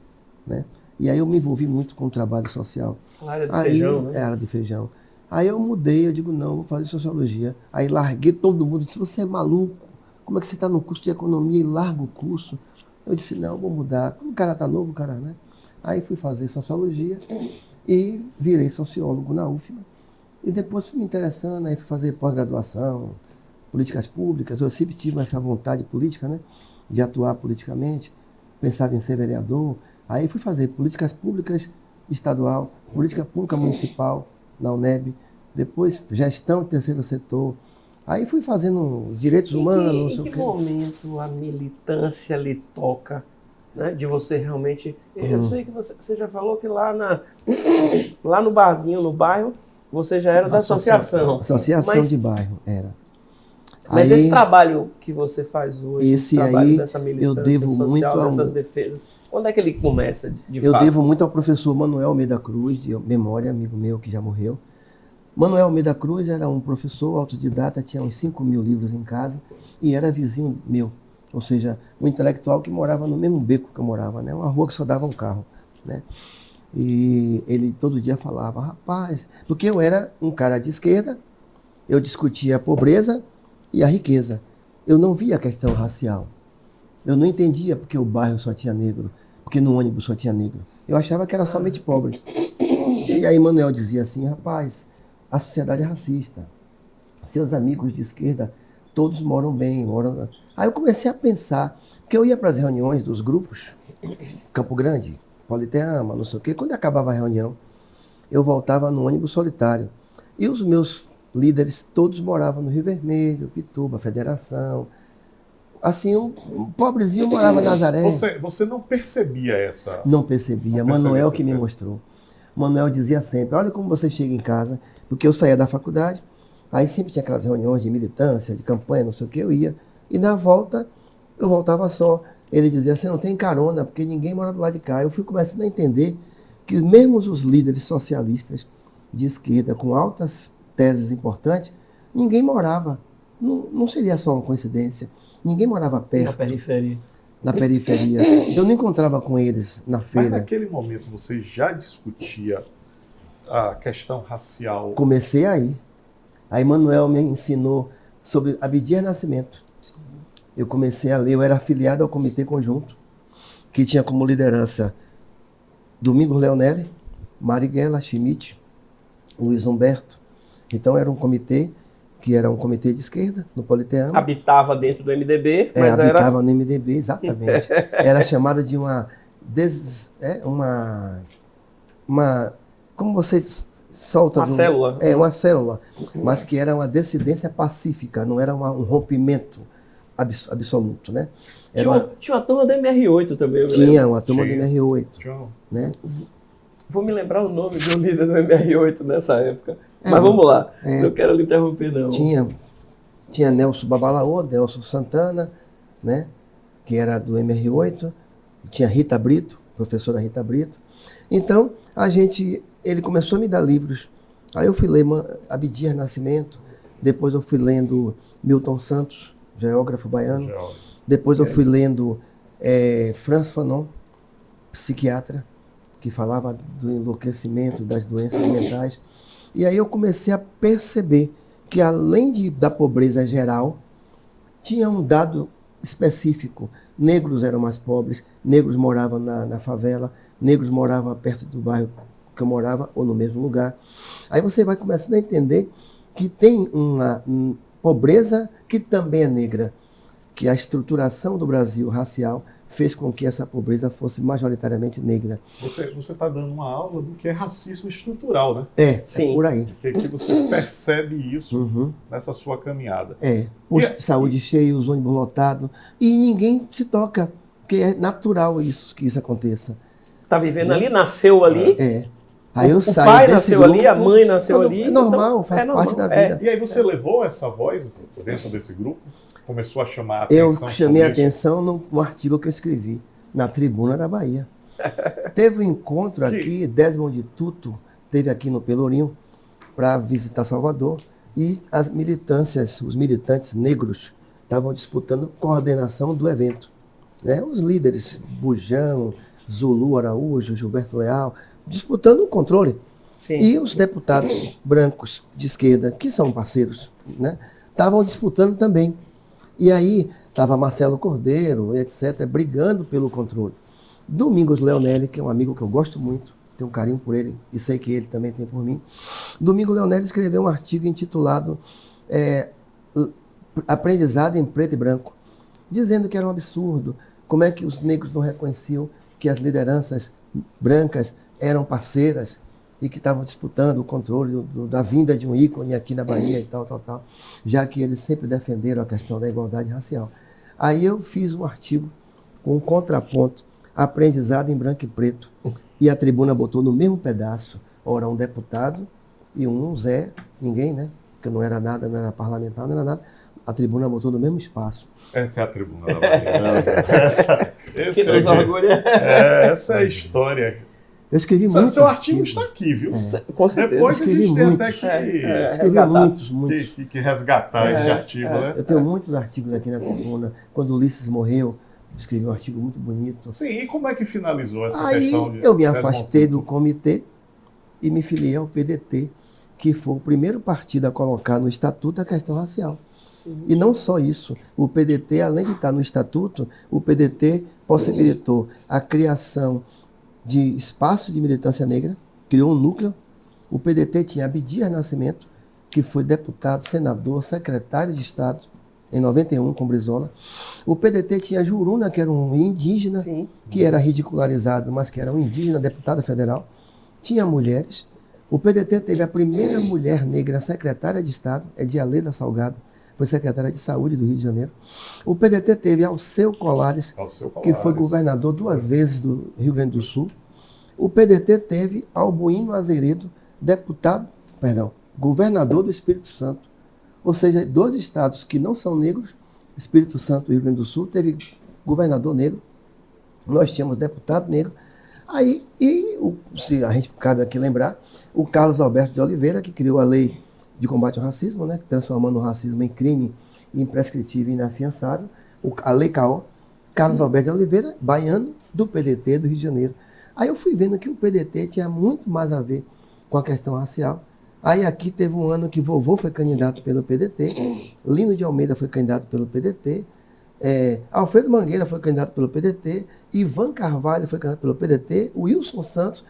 S3: né? E aí eu me envolvi muito com o trabalho social.
S1: A área de feijão, né?
S3: Era de feijão. Aí eu mudei, eu digo, não, vou fazer sociologia. Aí larguei todo mundo, disse, você é maluco? Como é que você está no curso de economia e larga o curso? Eu disse, não, vou mudar. Quando o cara está novo, cara, né? Aí fui fazer sociologia e virei sociólogo na UFBA. E depois fui me interessando, aí fui fazer pós-graduação, políticas públicas. Eu sempre tive essa vontade política, né? De atuar politicamente. Pensava em ser vereador. Aí fui fazer políticas públicas estadual, política pública municipal na UNEB, depois gestão do terceiro setor. Aí fui fazendo direitos humanos, não sei o
S1: Em que
S3: quê.
S1: momento a militância lhe toca, né, de você realmente... Eu sei que você já falou que lá no barzinho, no bairro, você já era da associação.
S3: Associação de bairro, era.
S1: Mas
S3: Aí,
S1: esse trabalho que você faz hoje,
S3: esse
S1: esse trabalho
S3: aí,
S1: dessa
S3: eu
S1: militância
S3: devo
S1: social,
S3: muito ao-
S1: dessas defesas, quando é que ele começa, de
S3: eu
S1: fato?
S3: devo muito ao professor Manuel Almeida Cruz, de memória, amigo meu que já morreu. Manuel Almeida Cruz era um professor autodidata, tinha uns 5.000 livros em casa e era vizinho meu. Ou seja, um intelectual que morava no mesmo beco que eu morava, né? Uma rua que só dava um carro, né? E ele todo dia falava, rapaz, porque eu era um cara de esquerda, eu discutia a pobreza e a riqueza. Eu não via a questão racial. Eu não entendia porque o bairro só tinha negro, porque no ônibus só tinha negro. Eu achava que era somente pobre. E aí Manuel dizia assim, rapaz, a sociedade é racista. Seus amigos de esquerda, todos moram bem. Aí eu comecei a pensar, porque eu ia para as reuniões dos grupos, Campo Grande, Politeama, não sei o quê. Quando acabava a reunião, eu voltava no ônibus solitário. E os meus líderes todos moravam no Rio Vermelho, Pituba, Federação. Assim, um pobrezinho morava em Nazaré.
S2: Você não percebia essa...
S3: Não percebia.
S2: Não
S3: Manuel
S2: percebia
S3: que me
S2: essa
S3: mostrou. Manuel dizia sempre, olha como você chega em casa, porque eu saía da faculdade, aí sempre tinha aquelas reuniões de militância, de campanha, não sei o que, eu ia. E na volta, eu voltava só. Ele dizia, você não tem carona, porque ninguém mora do lado de cá. Eu fui começando a entender que mesmo os líderes socialistas de esquerda com altas teses importantes, ninguém morava. Não seria só uma coincidência. Ninguém morava perto.
S1: Na periferia.
S3: Na periferia. Eu não encontrava com eles na feira.
S2: Mas naquele momento você já discutia a questão racial?
S3: Comecei aí. A Emanuel me ensinou sobre Abdias Nascimento. Eu comecei a ler, eu era afiliado ao Comitê Conjunto, que tinha como liderança Domingos Leonelli, Marighella, Schmidt, Luiz Humberto. Então era um comitê que era um comitê de esquerda, no Politeama.
S1: Habitava dentro do MDB, mas
S3: habitava no MDB, exatamente. Era chamada de como vocês soltam...
S1: Uma célula.
S3: Uma célula, mas que era uma dissidência pacífica, não era um rompimento absoluto, né?
S1: Tinha uma turma do MR8 também.
S3: Tinha uma turma do MR8. Né?
S1: Vou me lembrar o nome do líder do MR8 nessa época. Mas vamos lá, não quero lhe interromper não.
S3: Tinha Nelson Babalaô, Nelson Santana, né? Que era do MR8, tinha Rita Brito, professora Rita Brito. Então, ele começou a me dar livros. Aí eu fui ler Abdias Nascimento, depois eu fui lendo Milton Santos, geógrafo baiano. Depois eu fui lendo Franz Fanon, psiquiatra, que falava do enlouquecimento, das doenças mentais. E aí eu comecei a perceber que, além da pobreza geral, tinha um dado específico. Negros eram mais pobres, negros moravam na favela, negros moravam perto do bairro que eu morava, ou no mesmo lugar. Aí você vai começando a entender que tem uma pobreza que também é negra, que a estruturação do Brasil racial fez com que essa pobreza fosse majoritariamente negra.
S2: Você está dando uma aula do que é racismo estrutural, né?
S3: Sim. Por aí.
S2: Que você percebe isso nessa sua caminhada.
S3: Posto de saúde cheio, os ônibus lotados, e ninguém se toca, porque é natural que isso aconteça.
S1: Está vivendo ali, nasceu ali.
S3: Aí eu
S1: o pai nasceu ali, a mãe nasceu ali.
S3: É normal, faz parte da vida.
S2: E aí você levou essa voz dentro desse grupo? Começou a chamar a atenção?
S3: Eu chamei a atenção no artigo que eu escrevi, na Tribuna da Bahia. Teve um encontro aqui, Desmond Tutu teve aqui no Pelourinho para visitar Salvador, e os militantes negros estavam disputando coordenação do evento. Né? Os líderes, Bujão, Zulu Araújo, Gilberto Leal, disputando o controle.
S1: Sim.
S3: E os deputados brancos de esquerda, que são parceiros, né, estavam disputando também. E aí estava Marcelo Cordeiro, etc., brigando pelo controle. Domingos Leonelli, que é um amigo que eu gosto muito, tenho um carinho por ele e sei que ele também tem por mim. Domingos Leonelli escreveu um artigo intitulado Aprendizado em Preto e Branco, dizendo que era um absurdo, como é que os negros não reconheciam que as lideranças brancas eram parceiras e que estavam disputando o controle da vinda de um ícone aqui na Bahia e tal, já que eles sempre defenderam a questão da igualdade racial. Aí eu fiz um artigo com um contraponto, aprendizado em branco e preto, e a Tribuna botou no mesmo pedaço, ora um deputado e um Zé, ninguém, né? Que não era nada, não era parlamentar, não era nada. A Tribuna botou no mesmo espaço.
S2: Essa é a Tribuna da Bahia.
S1: Que nos orgulha.
S2: Essa é a história.
S3: Eu escrevi muito.
S2: Seu artigo está aqui, viu?
S1: Com certeza.
S2: Depois a gente tem até que resgatar esse artigo, né?
S3: Eu tenho muitos artigos aqui na Tribuna. Quando Ulisses morreu, escrevi um artigo muito bonito.
S2: Sim, e como é que finalizou essa
S3: Aí,
S2: questão?
S3: Eu me afastei do comitê e me filiei ao PDT, que foi o primeiro partido a colocar no Estatuto a questão racial. Sim. E não só isso, o PDT, além de estar no Estatuto, o PDT possibilitou a criação de espaço de militância negra, criou um núcleo. O PDT tinha Abdias Nascimento, que foi deputado, senador, secretário de Estado, em 91, com Brizola. O PDT tinha Juruna, que era um indígena, sim, que era ridicularizado, mas que era um indígena, deputado federal. Tinha mulheres. O PDT teve a primeira mulher negra secretária de Estado, Edialeda Salgado, foi secretária de Saúde do Rio de Janeiro. O PDT teve Alceu Colares, que foi governador 2 vezes do Rio Grande do Sul. O PDT teve Albuíno Azeredo, governador do Espírito Santo. Ou seja, 2 estados que não são negros, Espírito Santo e Rio Grande do Sul, teve governador negro. Nós tínhamos deputado negro. Aí, se a gente cabe aqui lembrar, o Carlos Alberto de Oliveira, que criou a lei de combate ao racismo, né, transformando o racismo em crime imprescritível e inafiançável, a Lei CAO, Carlos Alberto de Oliveira, baiano, do PDT do Rio de Janeiro. Aí eu fui vendo que o PDT tinha muito mais a ver com a questão racial. Aí aqui teve um ano que vovô foi candidato pelo PDT, Lino de Almeida foi candidato pelo PDT, Alfredo Mangueira foi candidato pelo PDT, Ivan Carvalho foi candidato pelo PDT, Wilson Santos.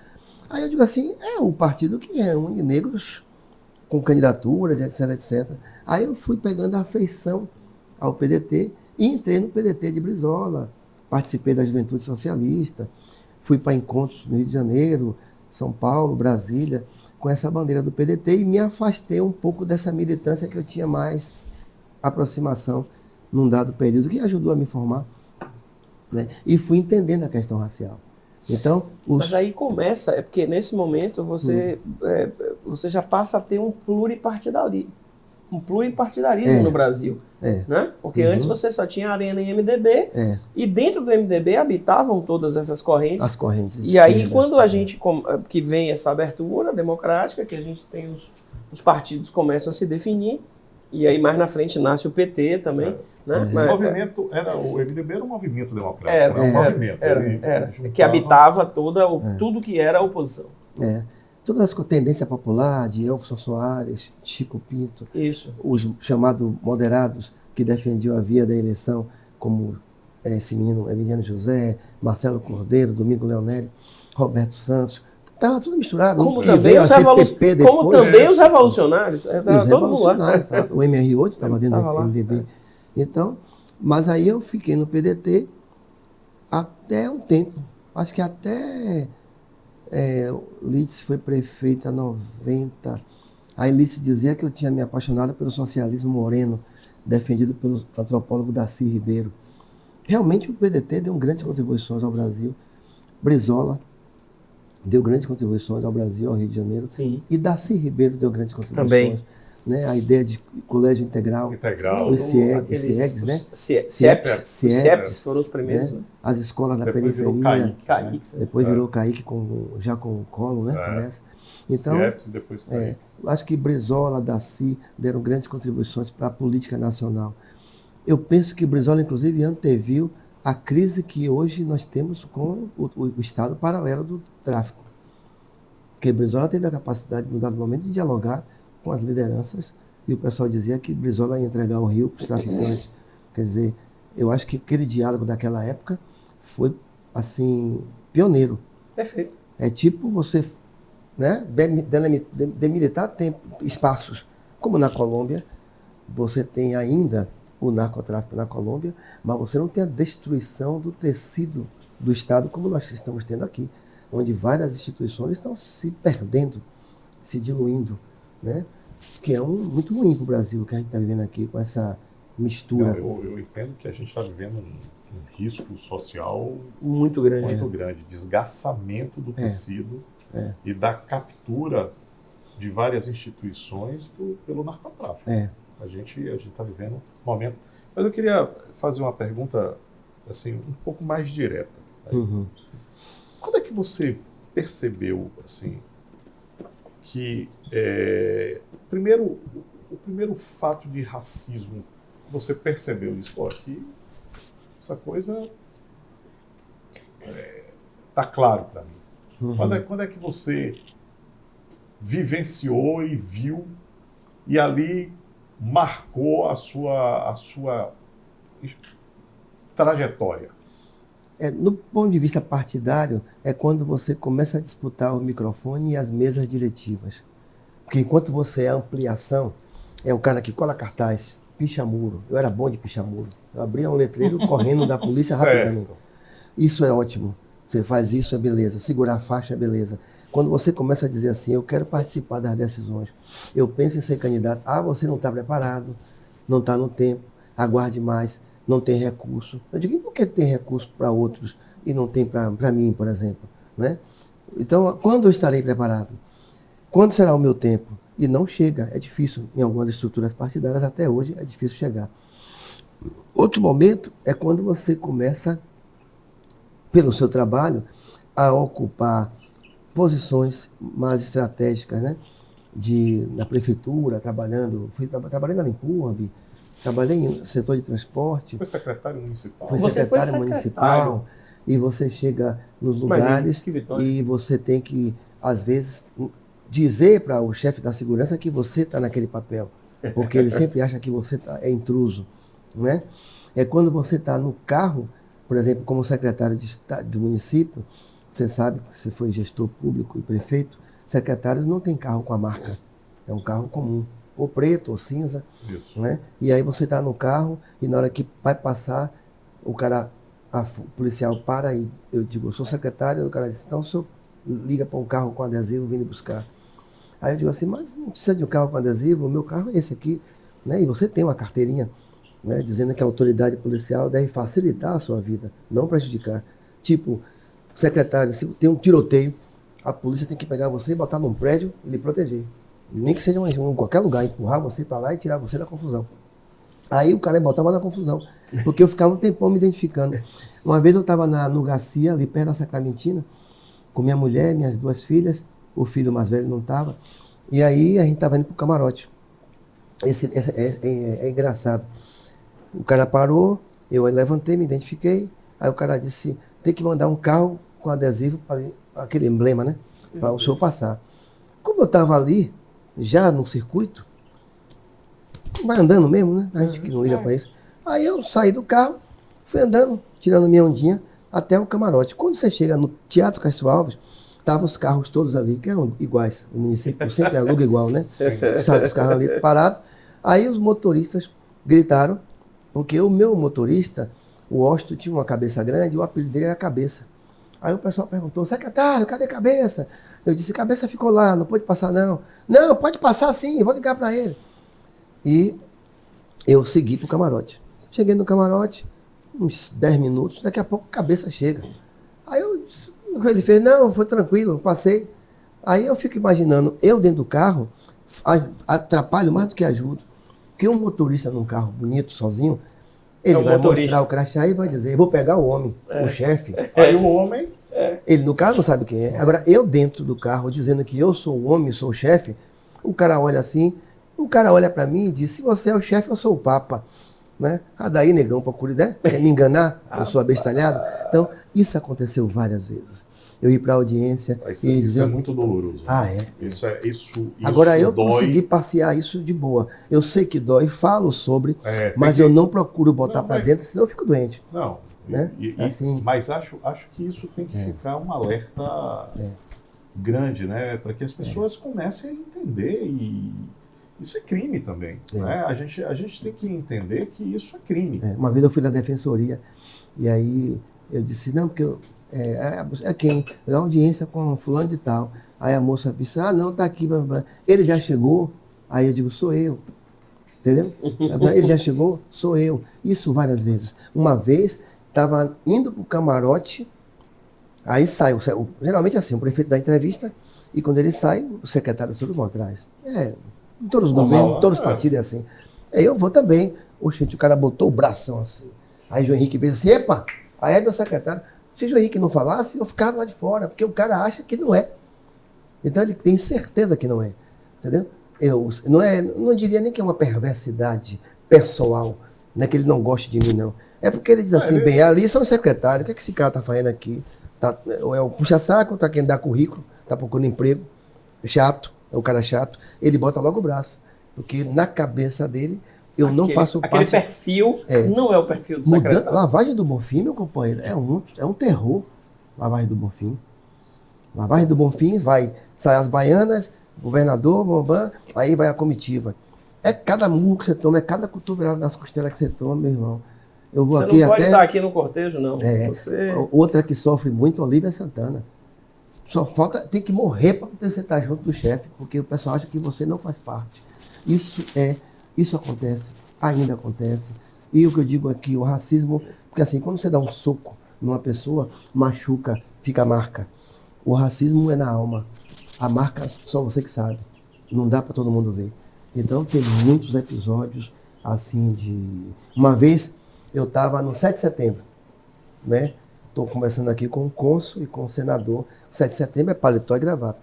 S3: Aí eu digo assim, é o partido que reúne negros com candidaturas, etc, etc. Aí eu fui pegando afeição ao PDT e entrei no PDT de Brizola, participei da Juventude Socialista, fui para encontros no Rio de Janeiro, São Paulo, Brasília, com essa bandeira do PDT e me afastei um pouco dessa militância que eu tinha mais aproximação num dado período, que ajudou a me formar, né? E fui entendendo a questão racial. Então,
S1: Mas aí começa, é porque nesse momento você já passa a ter um pluripartidarismo no Brasil. Né? Porque antes você só tinha Arena e MDB, e dentro do MDB habitavam todas essas correntes.
S3: As correntes.
S1: E aí, quando a gente, que vem essa abertura democrática, que a gente tem os partidos começam a se definir, e aí mais na frente nasce o PT também. Né?
S2: O movimento o MDB era um movimento democrático.
S1: Era que habitava tudo que era a oposição.
S3: Todas as tendências populares de Elkson Soares, Chico Pinto, os chamados moderados que defendiam a via da eleição, como esse menino Emiliano José, Marcelo Cordeiro, Domingo Leonelli, Roberto Santos, estava tudo misturado.
S1: Como também os revolucionários, estava todo mundo lá.
S3: O MR8 estava dentro do MDB. Então, mas aí eu fiquei no PDT até um tempo, acho que até Lídice foi prefeita em 90. Aí Lídice dizia que eu tinha me apaixonado pelo socialismo moreno, defendido pelo antropólogo Darcy Ribeiro. Realmente o PDT deu grandes contribuições ao Brasil. Brizola deu grandes contribuições ao Brasil, ao Rio de Janeiro.
S1: Sim.
S3: E Darcy Ribeiro deu grandes contribuições.
S1: Também.
S3: Né? A ideia de colégio integral.
S2: Os
S3: CIEGs, né?
S1: CIEPs foram os primeiros.
S3: Né? As escolas da
S2: depois
S3: periferia.
S1: Depois
S3: virou CAIC já com o Colo, né? Parece. Então,
S2: CIEPs e depois
S3: acho que Brizola, Darcy deram grandes contribuições para a política nacional. Eu penso que Brizola, inclusive, anteviu a crise que hoje nós temos com o Estado paralelo do tráfico. Porque Brizola teve a capacidade, no dado momento, de dialogar com as lideranças, e o pessoal dizia que Brizola ia entregar o Rio para os traficantes. Quer dizer, eu acho que aquele diálogo daquela época foi, assim, pioneiro.
S1: Perfeito.
S3: É tipo você, né, demilitar espaços, como na Colômbia, você tem ainda o narcotráfico na Colômbia, mas você não tem a destruição do tecido do Estado como nós estamos tendo aqui, onde várias instituições estão se perdendo, se diluindo, né? Que é muito ruim para o Brasil, que a gente está vivendo aqui com essa mistura.
S2: Eu entendo que a gente está vivendo um risco social
S1: muito
S2: grande, desgastamento do tecido e da captura de várias instituições pelo narcotráfico. A gente está vivendo um momento. Mas eu queria fazer uma pergunta assim, um pouco mais direta. Quando é que você percebeu assim, que o primeiro fato de racismo você percebeu isso? Pô, aqui essa coisa está claro para mim. Quando é que você vivenciou e viu e ali marcou a sua trajetória?
S3: No ponto de vista partidário, é quando você começa a disputar o microfone e as mesas diretivas. Porque enquanto você é ampliação, é o cara que cola cartaz, picha muro. Eu era bom de pichar muro. Eu abria um letreiro correndo da polícia rapidamente. Isso é ótimo. Você faz isso, é beleza. Segurar a faixa é beleza. Quando você começa a dizer assim, eu quero participar das decisões, eu penso em ser candidato, você não está preparado, não está no tempo, aguarde mais, não tem recurso. Eu digo, e por que tem recurso para outros e não tem para mim, por exemplo? Né? Então, quando eu estarei preparado? Quando será o meu tempo? E não chega, é difícil. Em algumas estruturas partidárias, até hoje, é difícil chegar. Outro momento é quando você começa, pelo seu trabalho, a ocupar posições mais estratégicas, né? Na prefeitura, trabalhei na Limpurb, trabalhei no setor de transporte.
S2: Foi secretário municipal.
S3: Fui
S1: Você foi
S3: secretário municipal. E você chega nos lugares e você tem que, às vezes, dizer para o chefe da segurança que você está naquele papel, porque ele sempre acha que você é intruso, né? É quando você está no carro, por exemplo, como secretário do município, você sabe que você foi gestor público e prefeito, secretários não tem carro com a marca, é um carro comum, ou preto ou cinza, né? E aí você está no carro e na hora que vai passar, o policial para e eu digo, eu sou secretário, e o cara diz, então o senhor liga para um carro com adesivo vindo buscar. Aí eu digo assim, mas não precisa de um carro com adesivo, o meu carro é esse aqui, né? E você tem uma carteirinha, né, dizendo que a autoridade policial deve facilitar a sua vida, não prejudicar. Tipo, secretário, se tem um tiroteio, a polícia tem que pegar você e botar num prédio e lhe proteger. Nem que seja em qualquer lugar, empurrar você para lá e tirar você da confusão. Aí o cara me botava na confusão, porque eu ficava um tempão me identificando. Uma vez eu estava no Garcia, ali perto da Sacramentina, com minha mulher, minhas 2 filhas, o filho mais velho não estava, e aí a gente estava indo para o camarote. É engraçado. O cara parou, eu levantei, me identifiquei, aí o cara disse, tem que mandar um carro com adesivo, para aquele emblema, né? Para o senhor passar. Como eu estava ali, já no circuito, vai andando mesmo, né? A gente que não liga para isso. Aí eu saí do carro, fui andando, tirando minha ondinha, até o camarote. Quando você chega no Teatro Castro Alves, estavam os carros todos ali, que eram iguais. O município sempre aluga igual, né? Sabe, os carros ali parados. Aí os motoristas gritaram, porque o meu motorista, o Osto, tinha uma cabeça grande e o apelido dele era Cabeça. Aí o pessoal perguntou, secretário, cadê Cabeça? Eu disse, Cabeça ficou lá, não pode passar não. Não, pode passar sim, vou ligar para ele. E eu segui para o camarote. Cheguei no camarote, uns 10 minutos, daqui a pouco Cabeça chega. Aí ele fez, não, foi tranquilo, passei. Aí eu fico imaginando, eu dentro do carro, atrapalho mais do que ajudo. Porque um motorista num carro bonito, sozinho, ele vai mostrar o crachá e vai dizer, vou pegar o homem, o chefe.
S2: Aí o homem...
S3: Ele no carro não sabe quem é. Agora, eu dentro do carro, dizendo que eu sou o homem, sou o chefe, o cara olha assim, o cara olha para mim e diz, se você é o chefe, eu sou o papa. Né? Daí, negão, procura ideia, quer me enganar, eu sou abestalhado. Então, isso aconteceu várias vezes. Eu ir para a audiência e dizer...
S2: Isso é muito doloroso. Isso
S3: Agora, eu
S2: dói.
S3: consegui passear isso de boa. Eu sei que dói, falo sobre, mas eu não procuro botar para dentro, senão eu fico doente.
S2: Não,
S3: né?
S2: Assim, mas acho que isso tem que ficar um alerta grande, né? Para que as pessoas comecem a entender e... Isso é crime também. Né? A gente tem que entender que isso é crime.
S3: Uma vez eu fui na defensoria e aí eu disse, não, porque quem? Eu audiência com fulano de tal. Aí a moça disse, não, tá aqui. Ele já chegou? Aí eu digo, sou eu. Entendeu? Ele já chegou? Sou eu. Isso várias vezes. Uma vez, estava indo para o camarote, aí sai, geralmente assim, o prefeito dá entrevista e quando ele sai, os secretários todos vão atrás. Em todos os governos, todos os partidos é assim. Aí eu vou também. Oxente, o cara botou o bração assim. Aí João Henrique fez assim, epa, aí é do secretário. Se o João Henrique não falasse, eu ficava lá de fora, porque o cara acha que não é. Então ele tem certeza que não é. Entendeu? Não diria nem que é uma perversidade pessoal, não é que ele não goste de mim, não. É porque ele diz assim, bem, ali são os secretários, o que esse cara está fazendo aqui? É o puxa-saco, está querendo dar currículo, está procurando emprego, chato. É o cara chato, ele bota logo o braço. Porque na cabeça dele, eu não faço parte...
S1: Aquele perfil não é o perfil do secretário.
S3: Lavagem do Bonfim, meu companheiro, é um terror. Lavagem do Bonfim. Lavagem do Bonfim, sai as baianas, governador, bombam, aí vai a comitiva. É cada murro que você toma, é cada cotovelada nas costelas que você toma, meu irmão. Eu vou
S1: você
S3: aqui
S1: não pode estar aqui no cortejo, não.
S3: Outra que sofre muito, Olívia Santana. Só falta, tem que morrer para você estar junto do chefe, porque o pessoal acha que você não faz parte. Isso acontece, ainda acontece. E o que eu digo aqui, o racismo, porque assim, quando você dá um soco numa pessoa, machuca, fica a marca. O racismo é na alma. A marca só você que sabe. Não dá para todo mundo ver. Então tem muitos episódios assim de... Uma vez eu estava no 7 de setembro, né? Estou conversando aqui com o cônsul e com o senador. 7 de setembro é paletó e gravata,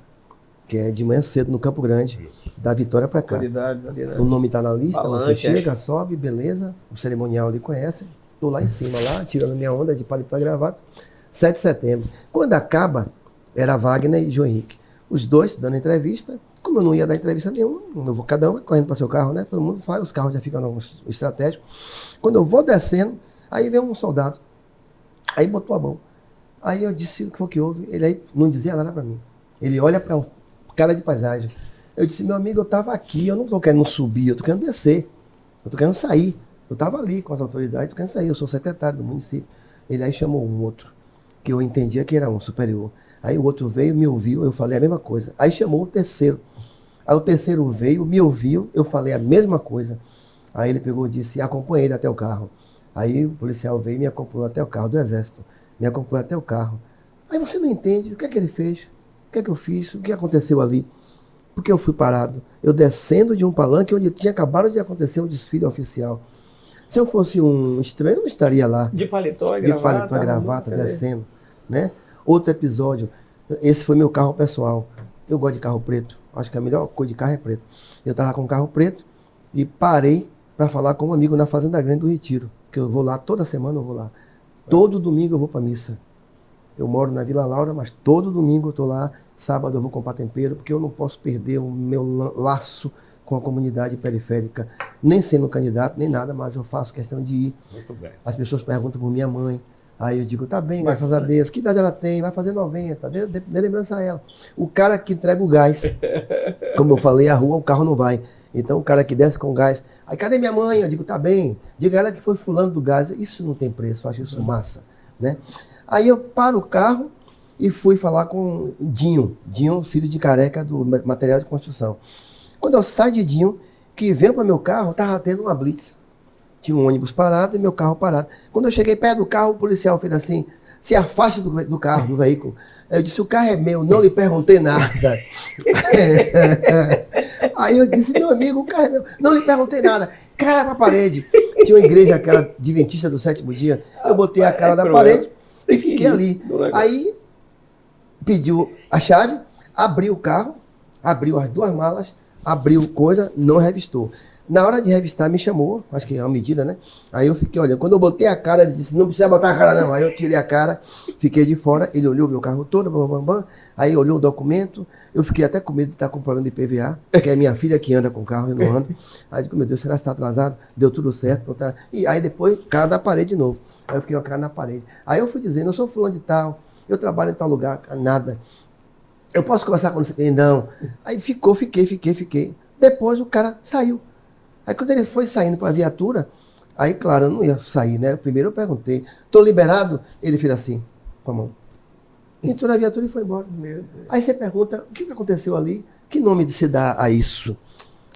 S3: que é de manhã cedo no Campo Grande, da Vitória para cá.
S1: Autoridades ali, né?
S3: O nome está na lista,
S1: Palanque,
S3: você chega, sobe, beleza, o cerimonial ele conhece. Estou lá em cima, lá, tirando minha onda de paletó e gravata. 7 de setembro. Quando acaba, era Wagner e João Henrique. Os dois dando entrevista. Como eu não ia dar entrevista nenhuma, eu vou cada um correndo para seu carro, né? Todo mundo faz, os carros já ficam no estratégico. Quando eu vou descendo, aí vem um soldado. Aí botou a mão. Aí eu disse o que foi que houve. Ele aí não dizia nada para mim. Ele olha para um cara de paisagem. Eu disse, meu amigo, eu estava aqui, eu não estou querendo subir, eu estou querendo descer. Eu estou querendo sair. Eu estava ali com as autoridades, estou querendo sair. Eu sou secretário do município. Ele aí chamou um outro, que eu entendia que era um superior. Aí o outro veio, me ouviu, eu falei a mesma coisa. Aí chamou o terceiro. Aí o terceiro veio, me ouviu, eu falei a mesma coisa. Aí ele pegou e disse, acompanhei ele até o carro. Aí o policial veio e me acompanhou até o carro do Exército. Me acompanhou até o carro. Aí você não entende o que é que ele fez, o que é que eu fiz, o que aconteceu ali. Porque eu fui parado. Eu descendo de um palanque onde tinha acabado de acontecer um desfile oficial. Se eu fosse um estranho, eu não estaria lá.
S1: De paletó e gravata.
S3: De paletó e gravata, descendo. Né? Outro episódio, esse foi meu carro pessoal. Eu gosto de carro preto. Acho que a melhor cor de carro é preto. Eu estava com um carro preto e parei para falar com um amigo na Fazenda Grande do Retiro. Que eu vou lá, toda semana eu vou lá. Todo domingo eu vou para missa. Eu moro na Vila Laura, mas todo domingo eu estou lá. Sábado eu vou comprar tempero, porque eu não posso perder o meu laço com a comunidade periférica. Nem sendo candidato, nem nada, mas eu faço questão de ir.
S2: Muito bem.
S3: As pessoas perguntam por minha mãe. Aí eu digo, tá bem, graças a Deus. Que idade ela tem? Vai fazer 90. Dê lembrança a ela. O cara que entrega o gás, como eu falei, a rua, o carro não vai. Então o cara que desce com gás. Aí, cadê minha mãe? Eu digo, tá bem. Diga a ela que foi fulano do gás. Isso não tem preço, eu acho isso massa. Né? Aí eu paro o carro e fui falar com Dinho, filho de Careca do material de construção. Quando eu saio de Dinho, que veio para meu carro, estava tendo uma blitz. Tinha um ônibus parado e meu carro parado. Quando eu cheguei perto do carro, o policial fez assim, se afaste do carro, do veículo. Eu disse, o carro é meu, não lhe perguntei nada. Aí eu disse, meu amigo, o carro é meu, não lhe perguntei nada. Cara pra parede. Tinha uma igreja, aquela adventista do sétimo dia. Eu botei a cara na parede e fiquei ali. Aí pediu a chave, abriu o carro, abriu as duas malas, abriu coisa, não revistou. Na hora de revistar, me chamou, acho que é uma medida, né? Aí eu fiquei olhando. Quando eu botei a cara, ele disse, não precisa botar a cara não. Aí eu tirei a cara, fiquei de fora, ele olhou meu carro todo, aí olhou o documento, eu fiquei até com medo de estar com problema de IPVA, que é minha filha que anda com o carro, eu não ando. Aí eu digo, meu Deus, será que está atrasado? Deu tudo certo. Não tá? E aí depois, cara da parede de novo. Aí eu fiquei com a cara na parede. Aí eu fui dizendo, eu sou fulano de tal, eu trabalho em tal lugar, nada. Eu posso conversar com você? Não. Aí fiquei. Depois o cara saiu. Aí quando ele foi saindo para a viatura, aí claro, eu não ia sair, né? Primeiro eu perguntei, estou liberado? Ele fez assim, com a mão. Entrou na viatura e foi embora. Aí você pergunta, o que aconteceu ali? Que nome se dá a isso?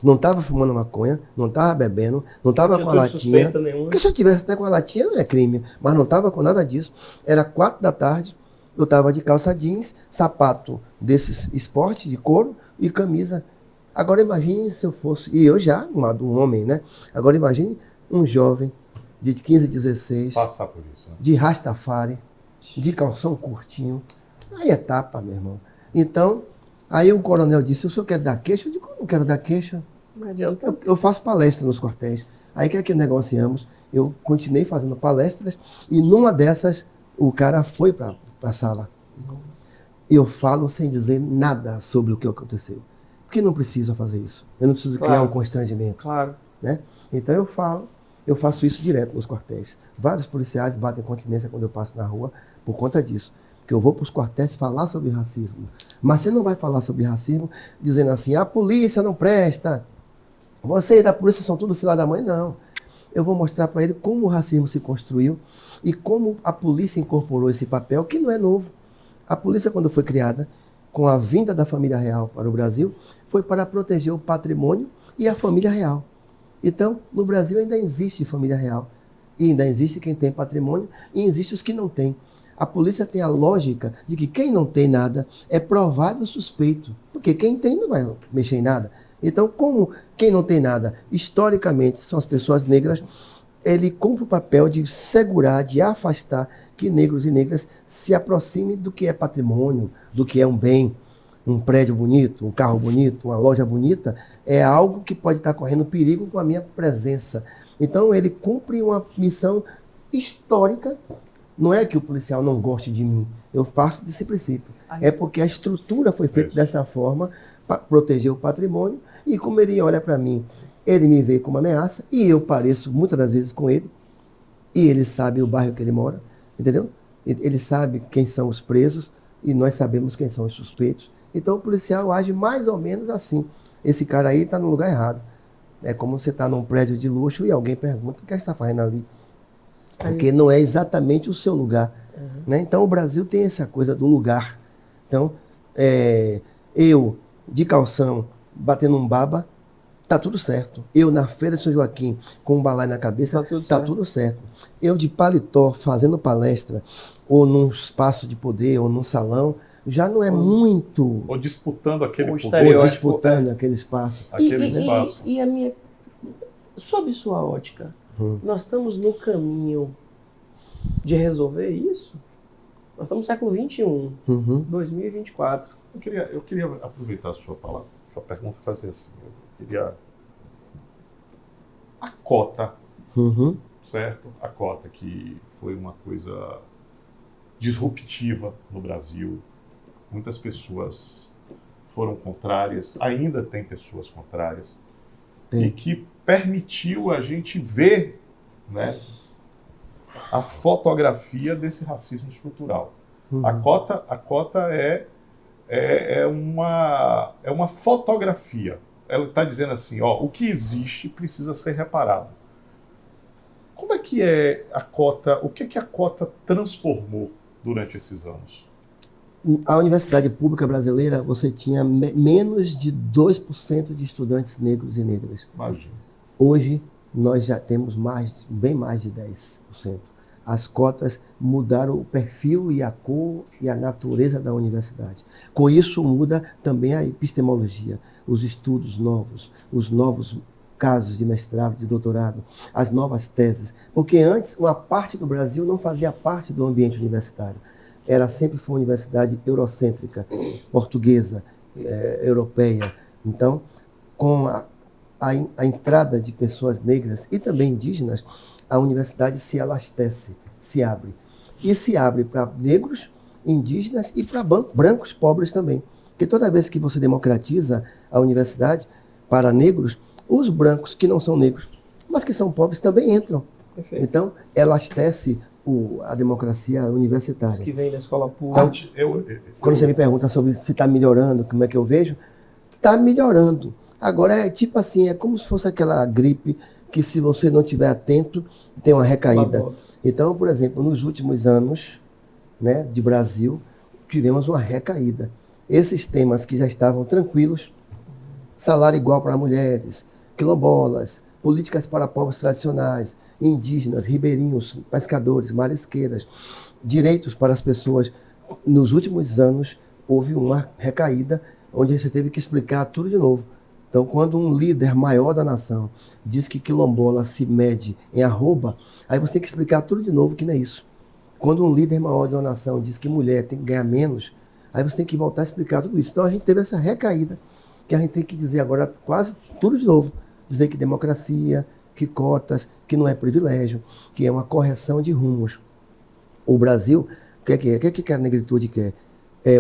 S3: Não estava fumando maconha, não estava bebendo, não estava com a latinha. Porque se eu tivesse até com a latinha, não é crime. Mas não estava com nada disso. Era 4 da tarde, eu estava de calça jeans, sapato desses esporte de couro e camisa. Agora imagine se eu fosse, e eu já, um homem, né? Agora imagine um jovem de 15, 16,
S2: passar por isso, né?
S3: De Rastafari, de calção curtinho. Aí é tapa, meu irmão. Então, aí o coronel disse, o senhor quer dar queixa? Eu digo, eu não quero dar queixa. Não adianta. Eu faço palestra nos quartéis. Aí que é que negociamos? Eu continuei fazendo palestras e numa dessas o cara foi para a sala. Nossa. Eu falo sem dizer nada sobre o que aconteceu. Porque não precisa fazer isso. Eu não preciso criar um constrangimento.
S1: Claro.
S3: Né? Então eu faço isso direto nos quartéis. Vários policiais batem continência quando eu passo na rua por conta disso. Porque eu vou para os quartéis falar sobre racismo. Mas você não vai falar sobre racismo dizendo assim, a polícia não presta, vocês da polícia são tudo filha da mãe. Não. Eu vou mostrar para ele como o racismo se construiu e como a polícia incorporou esse papel, que não é novo. A polícia, quando foi criada, com a vinda da família real para o Brasil, foi para proteger o patrimônio e a família real. Então, no Brasil ainda existe família real. E ainda existe quem tem patrimônio e existe os que não têm. A polícia tem a lógica de que quem não tem nada é provável suspeito. Porque quem tem não vai mexer em nada. Então, como quem não tem nada, historicamente, são as pessoas negras, ele cumpre o papel de segurar, de afastar que negros e negras se aproximem do que é patrimônio, do que é um bem. Um prédio bonito, um carro bonito, uma loja bonita, é algo que pode estar correndo perigo com a minha presença. Então ele cumpre uma missão histórica. Não é que o policial não goste de mim, eu faço desse princípio. É porque a estrutura foi feita dessa forma para proteger o patrimônio, e como ele olha para mim, ele me vê como ameaça, e eu pareço muitas das vezes com ele, e ele sabe o bairro que ele mora, entendeu? Ele sabe quem são os presos, e nós sabemos quem são os suspeitos. Então o policial age mais ou menos assim. Esse cara aí está no lugar errado. É como você está num prédio de luxo e alguém pergunta o que você está fazendo ali. Porque não é exatamente o seu lugar. Né? Então o Brasil tem essa coisa do lugar. Então, eu de calção batendo um baba, tá tudo certo. Eu na Feira de São Joaquim com um balai na cabeça, tá tudo certo. Eu de paletó fazendo palestra, ou num espaço de poder, ou num salão, já não é muito...
S2: Ou disputando aquele
S3: poder. Ou disputando aquele espaço.
S1: E a minha... Sob sua ótica, nós estamos no caminho de resolver isso? Nós estamos no século XXI, 2024.
S2: Eu queria aproveitar a sua palavra, sua pergunta e fazer assim. Eu queria... A cota, certo? A cota que foi uma coisa disruptiva no Brasil. Muitas pessoas foram contrárias, ainda tem pessoas contrárias, e que permitiu a gente ver, né, a fotografia desse racismo estrutural. A cota é uma fotografia. Ela está dizendo assim, ó, o que existe precisa ser reparado. Como é que é a cota, o que a cota transformou durante esses anos?
S3: A universidade pública brasileira, você tinha menos de 2% de estudantes negros e negras.
S2: Imagina.
S3: Hoje, nós já temos bem mais de 10%. As cotas mudaram o perfil e a cor e a natureza da universidade. Com isso, muda também a epistemologia, os estudos novos, os novos casos de mestrado, de doutorado, as novas teses. Porque antes, uma parte do Brasil não fazia parte do ambiente universitário. Ela sempre foi uma universidade eurocêntrica, portuguesa, europeia. Então, com a entrada de pessoas negras e também indígenas, a universidade se elastece, se abre. E se abre para negros, indígenas e para brancos pobres também. Porque toda vez que você democratiza a universidade para negros, os brancos que não são negros, mas que são pobres, também entram. Perfeito. Então, elastece a democracia universitária.
S1: Os que vêm da escola pública.
S3: Então, quando você me pergunta sobre se está melhorando, como é que eu vejo, está melhorando. Agora é tipo assim, é como se fosse aquela gripe que, se você não estiver atento, tem uma recaída. Então, por exemplo, nos últimos anos, né, de Brasil, tivemos uma recaída. Esses temas que já estavam tranquilos, salário igual para mulheres, quilombolas, políticas para povos tradicionais, indígenas, ribeirinhos, pescadores, marisqueiras, direitos para as pessoas. Nos últimos anos, houve uma recaída, onde você teve que explicar tudo de novo. Então, quando um líder maior da nação diz que quilombola se mede em arroba, aí você tem que explicar tudo de novo que não é isso. Quando um líder maior de uma nação diz que mulher tem que ganhar menos, aí você tem que voltar a explicar tudo isso. Então, a gente teve essa recaída, que a gente tem que dizer agora quase tudo de novo. Dizer que democracia, que cotas, que não é privilégio, que é uma correção de rumos. O Brasil, o que a negritude quer?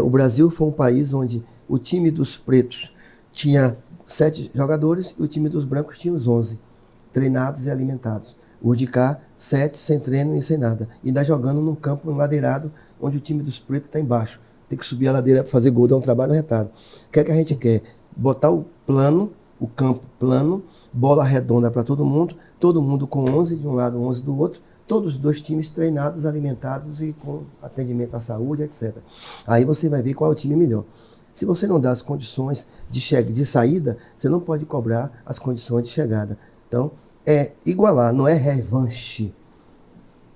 S3: O Brasil foi um país onde o time dos pretos tinha 7 jogadores e o time dos brancos tinha os 11, treinados e alimentados. O de cá, 7 sem treino e sem nada. E ainda jogando num campo enladeirado, onde o time dos pretos está embaixo. Tem que subir a ladeira para fazer gol, dar um trabalho retado. O que a gente quer? Botar o campo plano, bola redonda para todo mundo com 11 de um lado, 11 do outro, todos os 2 times treinados, alimentados e com atendimento à saúde, etc. Aí você vai ver qual é o time melhor. Se você não dá as condições de saída, você não pode cobrar as condições de chegada. Então, é igualar, não é revanche.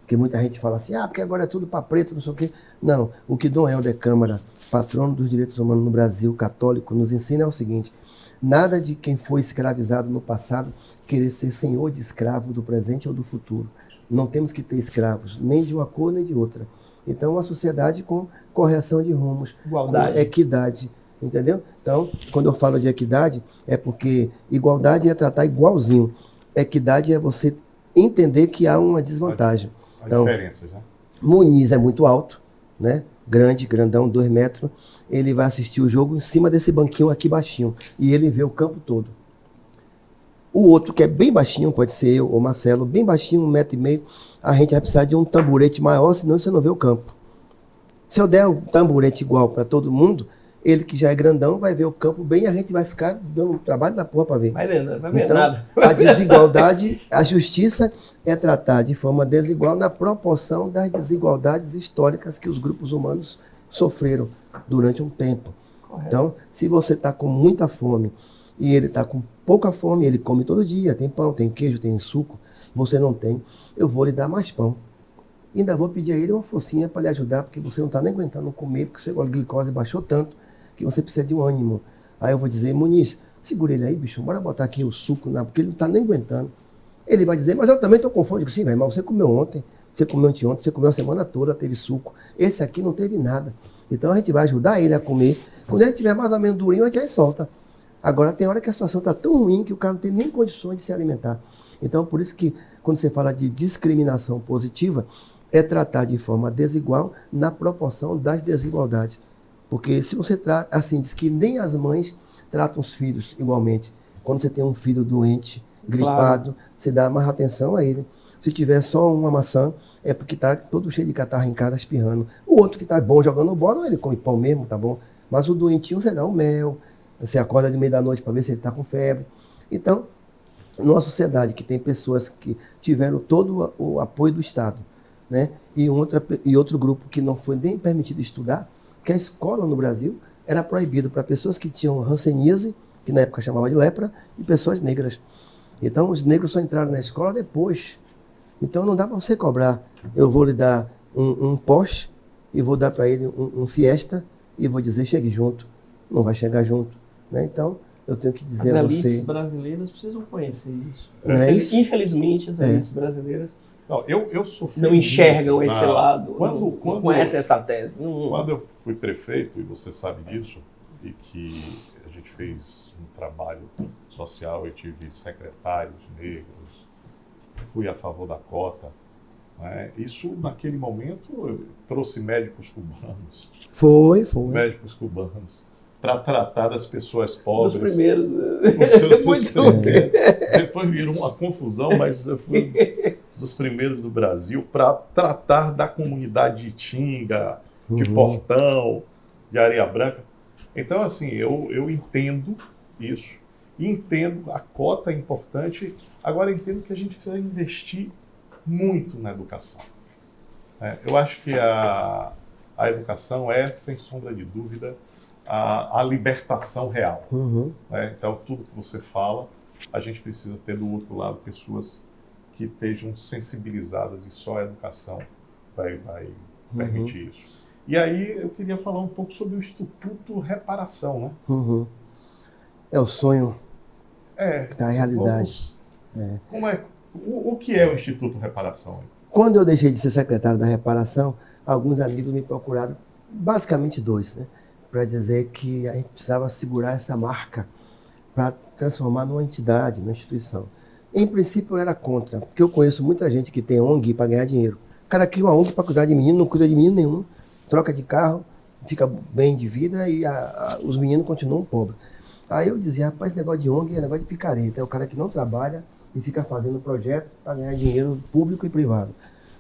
S3: Porque muita gente fala assim, porque agora é tudo para preto, não sei o quê. Não, o que Dom Helder Câmara, patrono dos direitos humanos no Brasil, católico, nos ensina é o seguinte: Nada de quem foi escravizado no passado querer ser senhor de escravo do presente ou do futuro. Não temos que ter escravos, nem de uma cor nem de outra. Então, uma sociedade com correção de rumos,
S1: Igualdade.
S3: com equidade, entendeu? Então, quando eu falo de equidade, é porque igualdade é tratar igualzinho. Equidade é você entender que há uma desvantagem.
S2: A
S3: Então,
S2: diferença, já.
S3: Muniz é muito alto, né? Grandão, 2 metros. Ele vai assistir o jogo em cima desse banquinho aqui baixinho. E ele vê o campo todo. O outro, que é bem baixinho, pode ser eu ou Marcelo, bem baixinho, 1,5 m, a gente vai precisar de um tamborete maior, senão você não vê o campo. Se eu der um tamborete igual para todo mundo, ele que já é grandão vai ver o campo bem e a gente vai ficar dando trabalho da porra para ver.
S1: Vai ver
S3: Então,
S1: nada.
S3: a desigualdade, a justiça é tratar de forma desigual na proporção das desigualdades históricas que os grupos humanos sofreram durante um tempo.
S1: Correto.
S3: Então, se você está com muita fome e ele está com pouca fome, ele come todo dia, tem pão, tem queijo, tem suco, você não tem, eu vou lhe dar mais pão. Ainda vou pedir a ele uma focinha para lhe ajudar, porque você não está nem aguentando comer, porque a glicose baixou tanto que você precisa de um ânimo. Aí eu vou dizer, Muniz, segura ele aí, bicho, bora botar aqui o suco, porque ele não está nem aguentando. Ele vai dizer, mas eu também estou com fome. Eu digo, sim, velho, mas você comeu ontem, você comeu anteontem, você comeu a semana toda, teve suco. Esse aqui não teve nada. Então a gente vai ajudar ele a comer. Quando ele estiver mais ou menos durinho, a gente aí solta. Agora tem hora que a situação está tão ruim que o cara não tem nem condições de se alimentar. Então por isso que quando você fala de discriminação positiva, é tratar de forma desigual na proporção das desigualdades. Porque se você trata, assim, diz que nem as mães tratam os filhos igualmente. Quando você tem um filho doente, gripado, você dá mais atenção a ele. Se tiver só uma maçã, é porque está todo cheio de catarro em casa, espirrando. O outro que está bom jogando bola, ele come pão mesmo, tá bom? Mas o doentinho, você dá o mel, você acorda de meia da noite para ver se ele está com febre. Então, numa sociedade que tem pessoas que tiveram todo o apoio do Estado, né? E outro grupo que não foi nem permitido estudar, que a escola no Brasil era proibida para pessoas que tinham hanseníase, que na época chamava de lepra, e pessoas negras. Então, os negros só entraram na escola depois. Então, não dá para você cobrar. Eu vou lhe dar um Porsche e vou dar para ele um Fiesta e vou dizer, chegue junto. Não vai chegar junto. Né? Então, eu tenho que dizer a você...
S1: As elites brasileiras precisam conhecer isso.
S3: Não é isso?
S1: Infelizmente, as elites brasileiras
S2: Não, eu sofri
S1: não enxergam esse
S2: na...
S1: lado,
S2: quando
S1: não conhecem essa tese.
S2: Quando eu fui prefeito, e você sabe disso, e que a gente fez um trabalho social, eu tive secretários negros, fui a favor da cota, né? Isso, naquele momento, trouxe médicos cubanos.
S3: Foi.
S2: Médicos cubanos, para tratar das pessoas pobres.
S1: Dos primeiros.
S2: Depois virou uma confusão, mas eu fui dos primeiros do Brasil para tratar da comunidade de Tinga, de Portão, de Areia Branca. Então, assim, eu entendo isso. E entendo a cota é importante. Agora, entendo que a gente precisa investir muito na educação. Eu acho que a educação é, sem sombra de dúvida, a libertação real. Então, tudo que você fala, a gente precisa ter do outro lado pessoas que estejam sensibilizadas e só a educação vai permitir isso. E aí eu queria falar um pouco sobre o Instituto Reparação, né?
S3: É o sonho da realidade.
S2: O que é o Instituto Reparação?
S3: Quando eu deixei de ser secretário da Reparação, alguns amigos me procuraram, basicamente 2, né? Para dizer que a gente precisava segurar essa marca para transformar numa entidade, numa instituição. Em princípio, eu era contra, porque eu conheço muita gente que tem ONG para ganhar dinheiro. O cara cria uma ONG para cuidar de menino, não cuida de menino nenhum, troca de carro, fica bem de vida e os meninos continuam pobres. Aí eu dizia, rapaz, esse negócio de ONG é negócio de picareta, é o cara que não trabalha e fica fazendo projetos para ganhar dinheiro público e privado.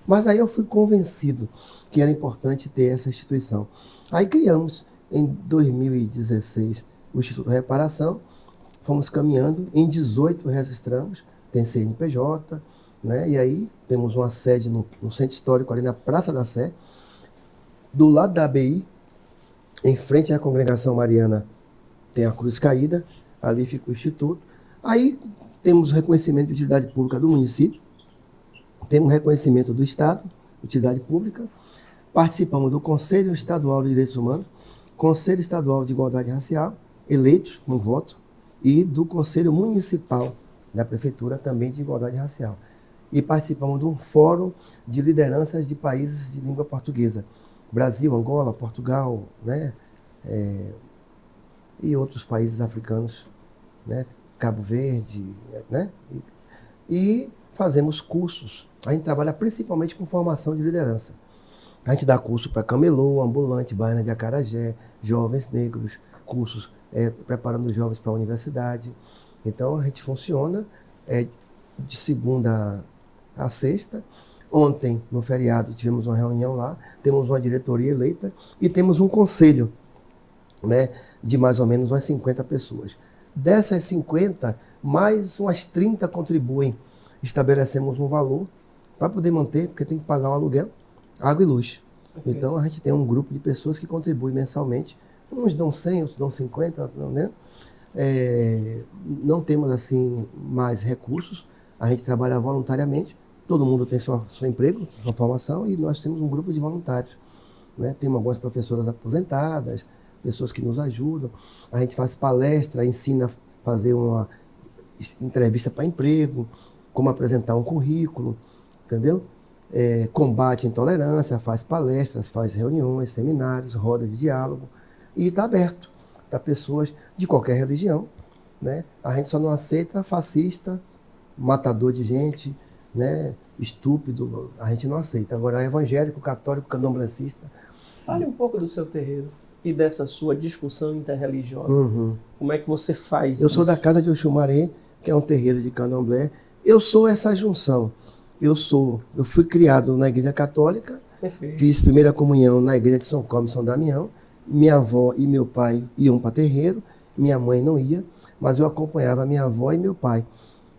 S3: Mas aí eu fui convencido que era importante ter essa instituição. Aí criamos, em 2016, o Instituto Reparação, fomos caminhando, em 18 registramos, tem CNPJ, né? E aí temos uma sede no Centro Histórico, ali na Praça da Sé, do lado da ABI, em frente à Congregação Mariana, tem a Cruz Caída, ali fica o Instituto. Aí temos reconhecimento de utilidade pública do município, temos reconhecimento do Estado, utilidade pública, participamos do Conselho Estadual de Direitos Humanos, Conselho Estadual de Igualdade Racial, eleitos com voto, e do Conselho Municipal da Prefeitura também de Igualdade Racial. E participamos de um fórum de lideranças de países de língua portuguesa. Brasil, Angola, Portugal, né? E outros países africanos, né? Cabo Verde, né? E fazemos cursos. A gente trabalha principalmente com formação de liderança. A gente dá curso para camelô, ambulante, baiana de acarajé, jovens negros, cursos preparando os jovens para a universidade. Então a gente funciona de segunda a sexta. Ontem, no feriado, tivemos uma reunião lá, temos uma diretoria eleita e temos um conselho, né, de mais ou menos umas 50 pessoas. Dessas 50, mais umas 30 contribuem. Estabelecemos um valor para poder manter, porque tem que pagar o aluguel, água e luz. Okay. Então a gente tem um grupo de pessoas que contribuem mensalmente. Uns dão 100, outros dão 50, outros não, né? Não temos assim mais recursos, a gente trabalha voluntariamente, todo mundo tem seu emprego, sua formação, e nós temos um grupo de voluntários, né? Temos algumas professoras aposentadas, pessoas que nos ajudam, a gente faz palestra, ensina a fazer uma entrevista para emprego, como apresentar um currículo, entendeu? Combate a intolerância, faz palestras, faz reuniões, seminários, rodas de diálogo, e está aberto para pessoas de qualquer religião, né? A gente só não aceita fascista, matador de gente, né? Estúpido, a gente não aceita. Agora, evangélico, católico, candomblessista.
S1: Fale um pouco do seu terreiro e dessa sua discussão interreligiosa.
S3: Uhum.
S1: Como é que você faz
S3: Eu sou da Casa de Oxumaré, que é um terreiro de candomblé. Eu sou essa junção. Eu fui criado na Igreja Católica. Perfeito. Fiz primeira comunhão na Igreja de São Cosme e São Damião. Minha avó e meu pai iam para terreiro, minha mãe não ia, mas eu acompanhava minha avó e meu pai.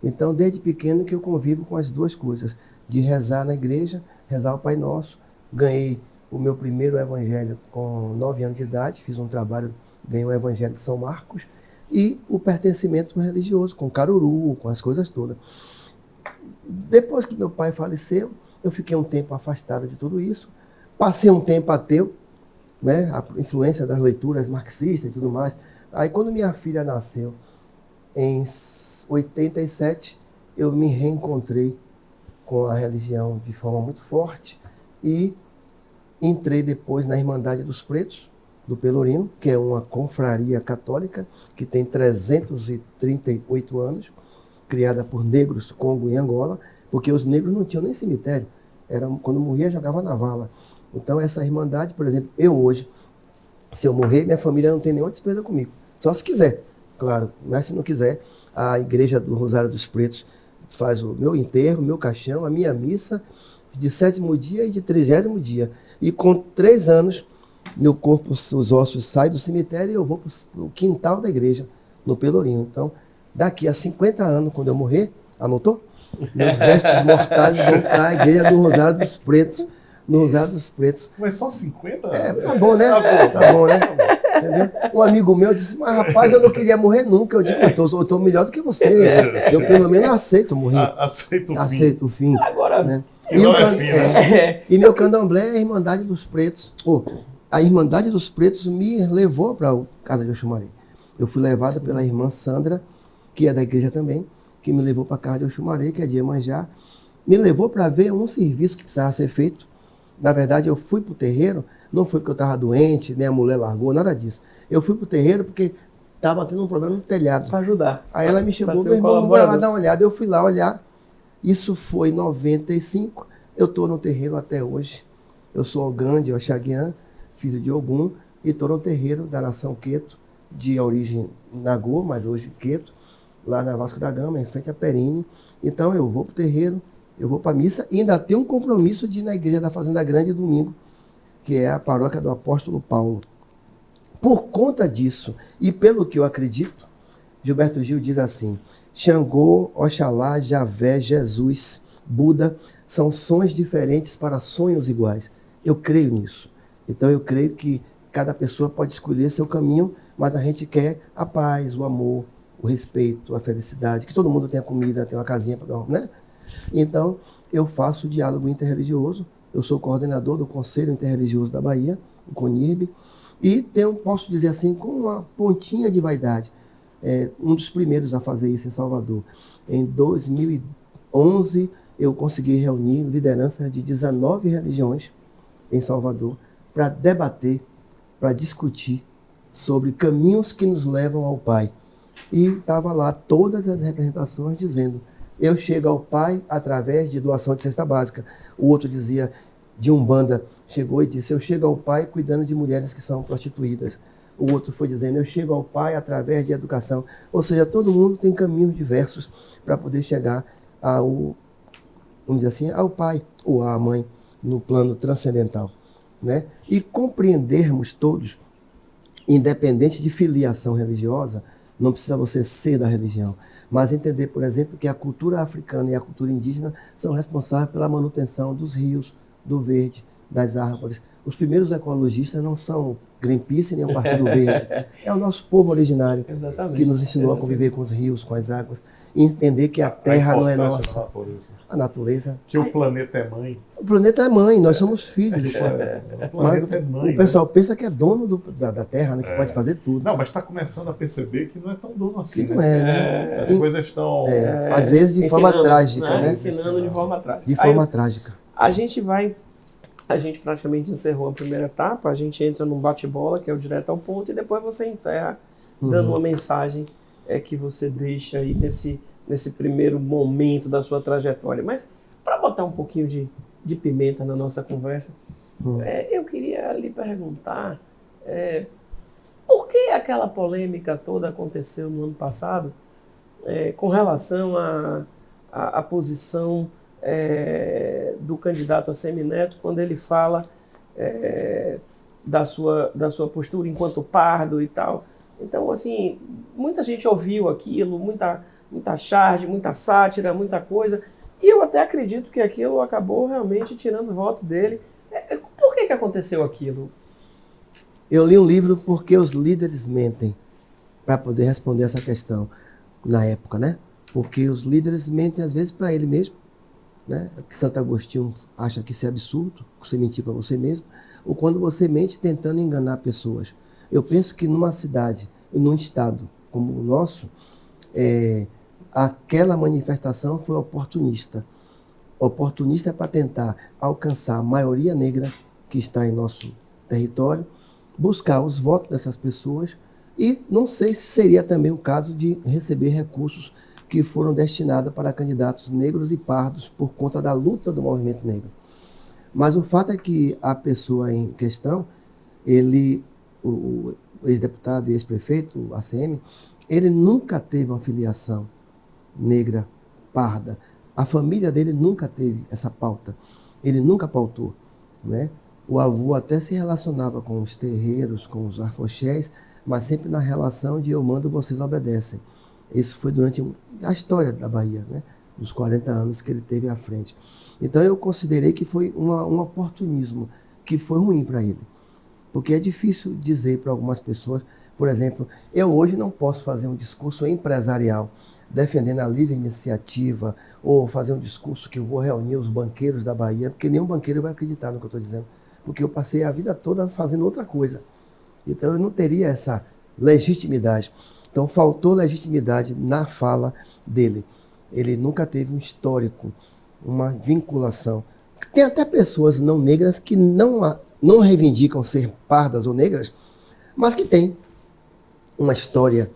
S3: Então, desde pequeno que eu convivo com as duas coisas, de rezar na igreja, rezar o Pai Nosso. Ganhei o meu primeiro evangelho com 9 anos de idade, fiz um trabalho, ganhei o evangelho de São Marcos, e o pertencimento religioso, com caruru, com as coisas todas. Depois que meu pai faleceu, eu fiquei um tempo afastado de tudo isso, passei um tempo ateu, né, a influência das leituras marxistas e tudo mais. Aí quando minha filha nasceu, em 87, eu me reencontrei com a religião de forma muito forte e entrei depois na Irmandade dos Pretos, do Pelourinho, que é uma confraria católica que tem 338 anos, criada por negros Congo e Angola, porque os negros não tinham nem cemitério. Quando morria, jogava na vala. Então, essa irmandade, por exemplo, eu hoje, se eu morrer, minha família não tem nenhuma despesa comigo. Só se quiser, claro. Mas se não quiser, a Igreja do Rosário dos Pretos faz o meu enterro, o meu caixão, a minha missa de 7º dia e de 30º dia. E com 3 anos, meu corpo, os ossos saem do cemitério e eu vou para o quintal da igreja, no Pelourinho. Então, daqui a 50 anos, quando eu morrer, anotou? Meus restos mortais vão para a Igreja do Rosário dos Pretos, no Rosário dos Pretos.
S2: Mas só 50?
S3: Tá bom, né? Tá bom, né? Entendeu? Um amigo meu disse, mas rapaz, eu não queria morrer nunca. Eu digo, eu tô melhor do que você. Eu pelo menos aceito morrer. Aceito o fim. Agora, né? E meu candomblé é a Irmandade dos Pretos. A Irmandade dos Pretos me levou para a Casa de Oxumaré. Eu fui levada pela irmã Sandra, que é da igreja também, que me levou para a Casa de Oxumaré, que é de Iemanjá. Me levou para ver um serviço que precisava ser feito. Na verdade, eu fui para o terreiro, não foi porque eu estava doente, nem a mulher largou, nada disso. Eu fui para o terreiro porque estava tendo um problema no telhado.
S1: Para ajudar.
S3: Aí ela me chamou, meu irmão, vamos lá dar uma olhada. Eu fui lá olhar. Isso foi em 95. Eu estou no terreiro até hoje. Eu sou Ogande Oxaguian, filho de Ogum, e estou no terreiro da nação Queto, de origem Nagô, mas hoje Queto, lá na Vasco da Gama, em frente a Perini. Então eu vou para o terreiro, eu vou para a missa e ainda tenho um compromisso de ir na igreja da Fazenda Grande domingo, que é a paróquia do Apóstolo Paulo. Por conta disso, e pelo que eu acredito, Gilberto Gil diz assim: Xangô, Oxalá, Javé, Jesus, Buda são sons diferentes para sonhos iguais. Eu creio nisso. Então eu creio que cada pessoa pode escolher seu caminho, mas a gente quer a paz, o amor, o respeito, a felicidade, que todo mundo tenha comida, tenha uma casinha para dormir, né? Então, eu faço o diálogo interreligioso, eu sou coordenador do Conselho Interreligioso da Bahia, o CONIRB, e posso dizer assim, com uma pontinha de vaidade, um dos primeiros a fazer isso em Salvador. Em 2011, eu consegui reunir lideranças de 19 religiões em Salvador para debater, para discutir sobre caminhos que nos levam ao Pai. E estava lá todas as representações dizendo: eu chego ao Pai através de doação de cesta básica. O outro dizia, de Umbanda, chegou e disse: eu chego ao Pai cuidando de mulheres que são prostituídas. O outro foi dizendo: eu chego ao Pai através de educação. Ou seja, todo mundo tem caminhos diversos para poder chegar ao, vamos dizer assim, ao Pai ou à Mãe no plano transcendental, né? E compreendermos todos, independente de filiação religiosa, não precisa você ser da religião, mas entender, por exemplo, que a cultura africana e a cultura indígena são responsáveis pela manutenção dos rios, do verde, das árvores. Os primeiros ecologistas não são Greenpeace nem o Partido Verde. É o nosso povo originário.
S1: Exatamente.
S3: Que nos ensinou a conviver com os rios, com as águas. E entender que a terra não é nossa. A natureza.
S2: Que o planeta é mãe.
S3: O planeta é mãe, nós somos filhos do planeta.
S2: O planeta é mãe.
S3: O pessoal pensa que é dono da terra, né, que pode fazer tudo.
S2: Não, mas está começando a perceber que não é tão dono assim.
S3: Que não é, né?
S2: As coisas estão...
S3: às vezes de forma trágica, né?
S1: Ensinando de forma trágica.
S3: De forma trágica.
S1: A gente praticamente encerrou a primeira etapa, a gente entra num bate-bola, que é o direto ao ponto, e depois você encerra dando uma mensagem que você deixa aí nesse primeiro momento da sua trajetória. Mas, para botar um pouquinho de pimenta na nossa conversa, eu queria lhe perguntar por que aquela polêmica toda aconteceu no ano passado com relação à posição do candidato Assemineto, quando ele fala da sua postura enquanto pardo e tal. Então, assim, muita gente ouviu aquilo, muita charge, muita sátira, muita coisa, e eu até acredito que aquilo acabou realmente tirando o voto dele. Por que aconteceu aquilo?
S3: Eu li um livro, Por que os Líderes Mentem, para poder responder essa questão na época, né? Porque os líderes mentem às vezes para ele mesmo, né? Que Santo Agostinho acha que isso é absurdo, você mentir para você mesmo, ou quando você mente tentando enganar pessoas. Eu penso que numa cidade, num estado como o nosso, aquela manifestação foi oportunista. Oportunista para tentar alcançar a maioria negra que está em nosso território, buscar os votos dessas pessoas, e não sei se seria também o caso de receber recursos que foram destinados para candidatos negros e pardos por conta da luta do movimento negro. Mas o fato é que a pessoa em questão, o ex-deputado e ex-prefeito, o ACM, ele nunca teve uma filiação negra, parda. A família dele nunca teve essa pauta. Ele nunca pautou, né? O avô até se relacionava com os terreiros, com os arfoxés, mas sempre na relação de eu mando, vocês obedecem. Isso foi durante a história da Bahia, né? Dos 40 anos que ele teve à frente. Então eu considerei que foi um oportunismo que foi ruim para ele. Porque é difícil dizer para algumas pessoas, por exemplo, eu hoje não posso fazer um discurso empresarial defendendo a livre iniciativa ou fazer um discurso que eu vou reunir os banqueiros da Bahia, porque nenhum banqueiro vai acreditar no que eu estou dizendo, porque eu passei a vida toda fazendo outra coisa. Então eu não teria essa legitimidade. Então faltou legitimidade na fala dele. Ele nunca teve um histórico, uma vinculação. Tem até pessoas não negras que não reivindicam ser pardas ou negras, mas que têm uma história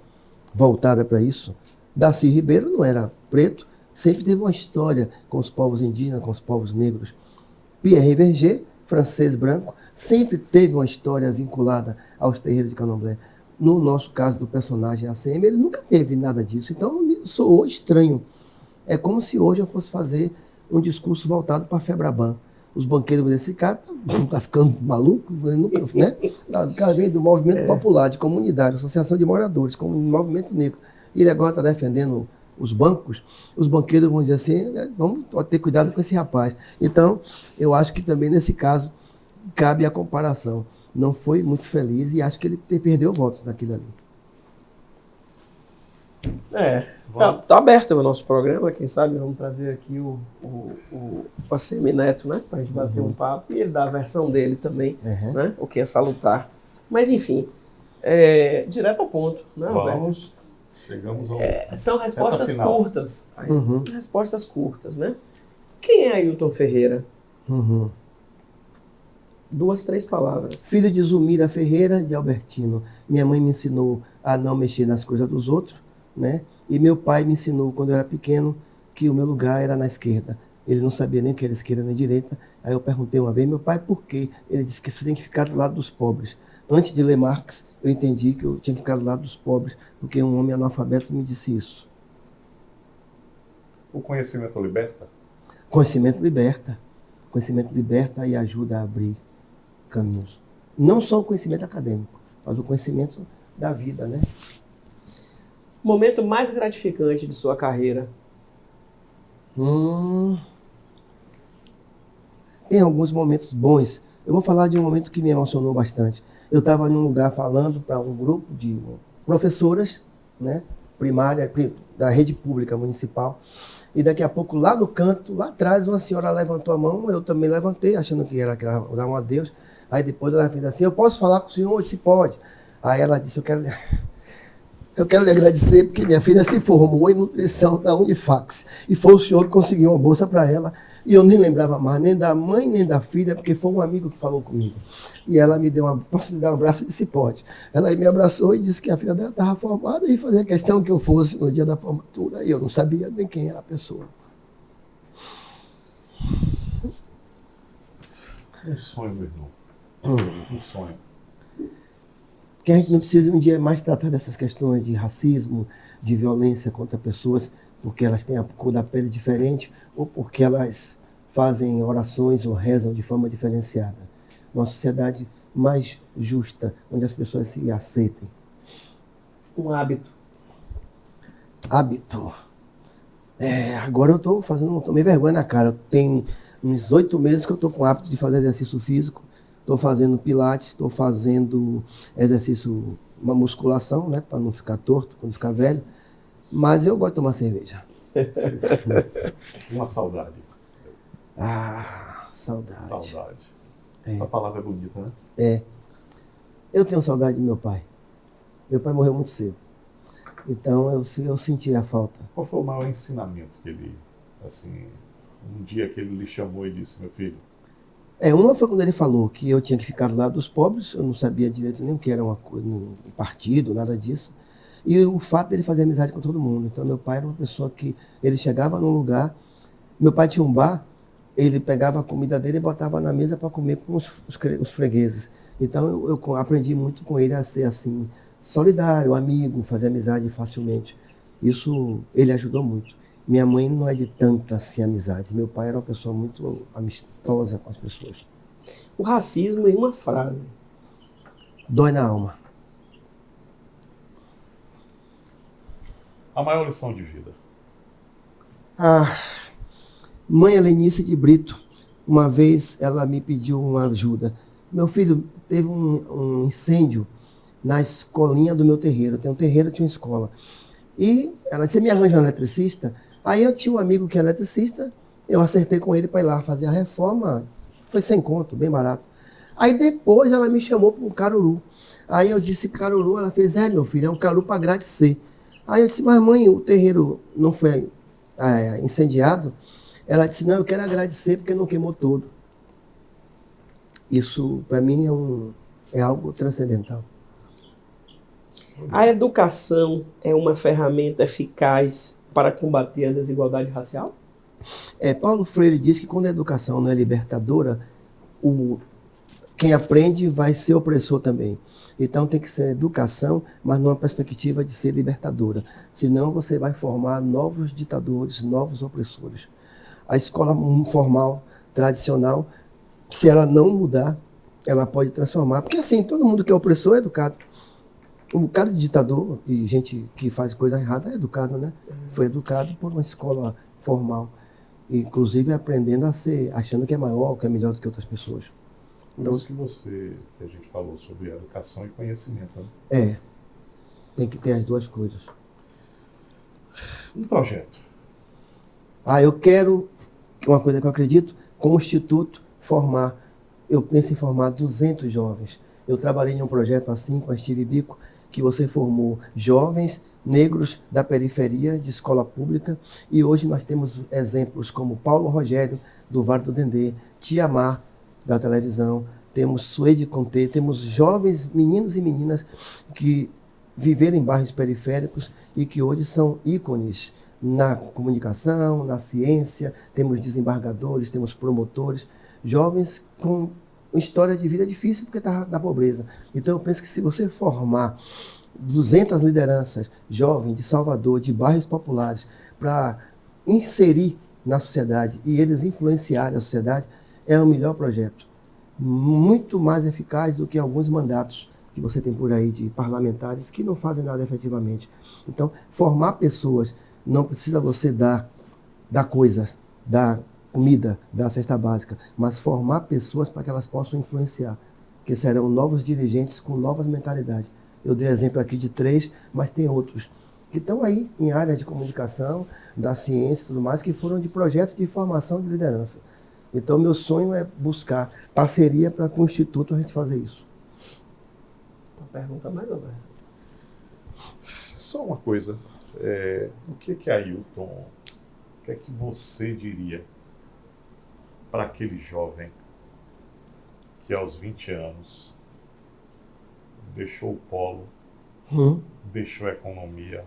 S3: voltada para isso. Darcy Ribeiro não era preto, sempre teve uma história com os povos indígenas, com os povos negros. Pierre Verger, francês branco, sempre teve uma história vinculada aos terreiros de Candomblé. No nosso caso do personagem ACM, ele nunca teve nada disso, então me soou estranho. É como se hoje eu fosse fazer um discurso voltado para a Febraban. Os banqueiros vão dizer, esse cara tá ficando maluco, né? O cara vem do movimento popular, de comunidade, associação de moradores, como movimento negro. E ele agora está defendendo os bancos, os banqueiros vão dizer assim, vamos ter cuidado com esse rapaz. Então, eu acho que também nesse caso cabe a comparação. Não foi muito feliz e acho que ele perdeu votos naquilo ali.
S1: Tá aberto o nosso programa, quem sabe vamos trazer aqui o Assemineto, né? Para a gente bater um papo e ele dar a versão dele também, né? O que é salutar. Mas enfim, direto ao ponto, né, Alberto?
S2: Vamos. Chegamos ao...
S1: São respostas
S2: Reta final.
S1: curtas.
S3: Uhum.
S1: Respostas curtas, né? Quem é Ailton Ferreira?
S3: Uhum.
S1: 2, 3 palavras.
S3: Filho de Zumira Ferreira de Albertino. Minha mãe me ensinou a não mexer nas coisas dos outros, né? E meu pai me ensinou, quando eu era pequeno, que o meu lugar era na esquerda. Ele não sabia nem que era esquerda nem direita. Aí eu perguntei uma vez, meu pai, por quê? Ele disse que você tem que ficar do lado dos pobres. Antes de ler Marx, eu entendi que eu tinha que ficar do lado dos pobres, porque um homem analfabeto me disse isso.
S2: O conhecimento liberta?
S3: Conhecimento liberta. Conhecimento liberta e ajuda a abrir caminhos. Não só o conhecimento acadêmico, mas o conhecimento da vida, né?
S1: Momento mais gratificante de sua carreira?
S3: Tem alguns momentos bons. Eu vou falar de um momento que me emocionou bastante. Eu estava num lugar falando para um grupo de professoras, né, primária, da rede pública municipal, e daqui a pouco, lá no canto, lá atrás, uma senhora levantou a mão, eu também levantei, achando que era dar um adeus. Aí depois ela fez assim, eu posso falar com o senhor? Eu disse, pode. Aí ela disse, eu quero lhe agradecer porque minha filha se formou em nutrição na Unifax. E foi o senhor que conseguiu uma bolsa para ela. E eu nem lembrava mais, nem da mãe, nem da filha, porque foi um amigo que falou comigo. E ela me deu posso lhe dar um abraço? Eu disse, pode. Ela me abraçou e disse que a filha dela estava formada e fazia questão que eu fosse no dia da formatura. E eu não sabia nem quem era a pessoa.
S2: Um sonho, meu irmão. Um sonho.
S3: Que a gente não precisa um dia mais tratar dessas questões de racismo, de violência contra pessoas, porque elas têm a cor da pele diferente ou porque elas fazem orações ou rezam de forma diferenciada. Uma sociedade mais justa, onde as pessoas se aceitem.
S1: Um hábito?
S3: Hábito. Agora eu estou tomei vergonha na cara. Tem uns 8 meses que eu estou com o hábito de fazer exercício físico. Estou fazendo pilates, estou fazendo exercício, uma musculação, né, para não ficar torto, quando ficar velho. Mas eu gosto de tomar cerveja.
S2: Uma saudade.
S3: Saudade.
S2: Saudade. Essa palavra é bonita, né?
S3: Eu tenho saudade do meu pai. Meu pai morreu muito cedo. Então eu senti a falta.
S2: Qual foi o maior ensinamento que ele, assim, um dia que ele lhe chamou e disse, meu filho?
S3: Uma foi quando ele falou que eu tinha que ficar do lado dos pobres, eu não sabia direito nem o que era um partido, nada disso. E o fato dele fazer amizade com todo mundo. Então meu pai era uma pessoa que, ele chegava num lugar, meu pai tinha um bar, ele pegava a comida dele e botava na mesa para comer com os fregueses. Então eu aprendi muito com ele a ser assim, solidário, amigo, fazer amizade facilmente. Isso ele ajudou muito. Minha mãe não é de tanta assim, amizade. Meu pai era uma pessoa muito amistosa com as pessoas.
S1: O racismo em uma frase.
S3: Dói na alma.
S2: A maior lição de vida.
S3: Mãe Helenice de Brito, uma vez ela me pediu uma ajuda. Meu filho teve um incêndio na escolinha do meu terreiro. Tem um terreiro, tinha uma escola. E ela disse, me arranja um eletricista? Aí eu tinha um amigo que é eletricista, eu acertei com ele para ir lá fazer a reforma, foi 100 conto, bem barato. Aí depois ela me chamou para um caruru. Aí eu disse, caruru, ela fez, meu filho, é um caruru para agradecer. Aí eu disse, mas mãe, o terreiro não foi incendiado? Ela disse, não, eu quero agradecer porque não queimou todo. Isso, para mim, é algo transcendental.
S1: A educação é uma ferramenta eficaz para combater a desigualdade racial?
S3: Paulo Freire diz que quando a educação não é libertadora, quem aprende vai ser opressor também. Então tem que ser educação, mas numa perspectiva de ser libertadora. Senão você vai formar novos ditadores, novos opressores. A escola formal, tradicional, se ela não mudar, ela pode transformar. Porque assim, todo mundo que é opressor é educado. Um bocado de ditador e gente que faz coisa errada é educado, né? Foi educado por uma escola formal. Inclusive aprendendo a ser, achando que é maior, que é melhor do que outras pessoas.
S2: Então, isso que a gente falou sobre educação e conhecimento, né?
S3: Tem que ter as duas coisas.
S2: Um projeto.
S3: Eu quero, uma coisa que eu acredito, como instituto, eu penso em formar 200 jovens. Eu trabalhei em um projeto assim com a Steve Biko, que você formou jovens negros da periferia, de escola pública, e hoje nós temos exemplos como Paulo Rogério, do Vale do Dendê, Tia Mar, da televisão, temos Suede Conté, temos jovens meninos e meninas que viveram em bairros periféricos e que hoje são ícones na comunicação, na ciência, temos desembargadores, temos promotores, jovens com história de vida difícil porque está na pobreza. Então eu penso que se você formar 200 lideranças jovens de Salvador, de bairros populares, para inserir na sociedade e eles influenciarem a sociedade, é o melhor projeto. Muito mais eficaz do que alguns mandatos que você tem por aí de parlamentares que não fazem nada efetivamente. Então, formar pessoas, não precisa você dar coisas, dar comida, dar cesta básica, mas formar pessoas para que elas possam influenciar, que serão novos dirigentes com novas mentalidades. Eu dei exemplo aqui de 3, mas tem outros que estão aí em área de comunicação, da ciência e tudo mais, que foram de projetos de formação de liderança. Então, meu sonho é buscar parceria para com o Instituto a gente fazer isso.
S1: Uma pergunta mais ou menos.
S2: Só uma coisa, o que é Ailton, o que é que você diria para aquele jovem que aos 20 anos deixou o polo, deixou a economia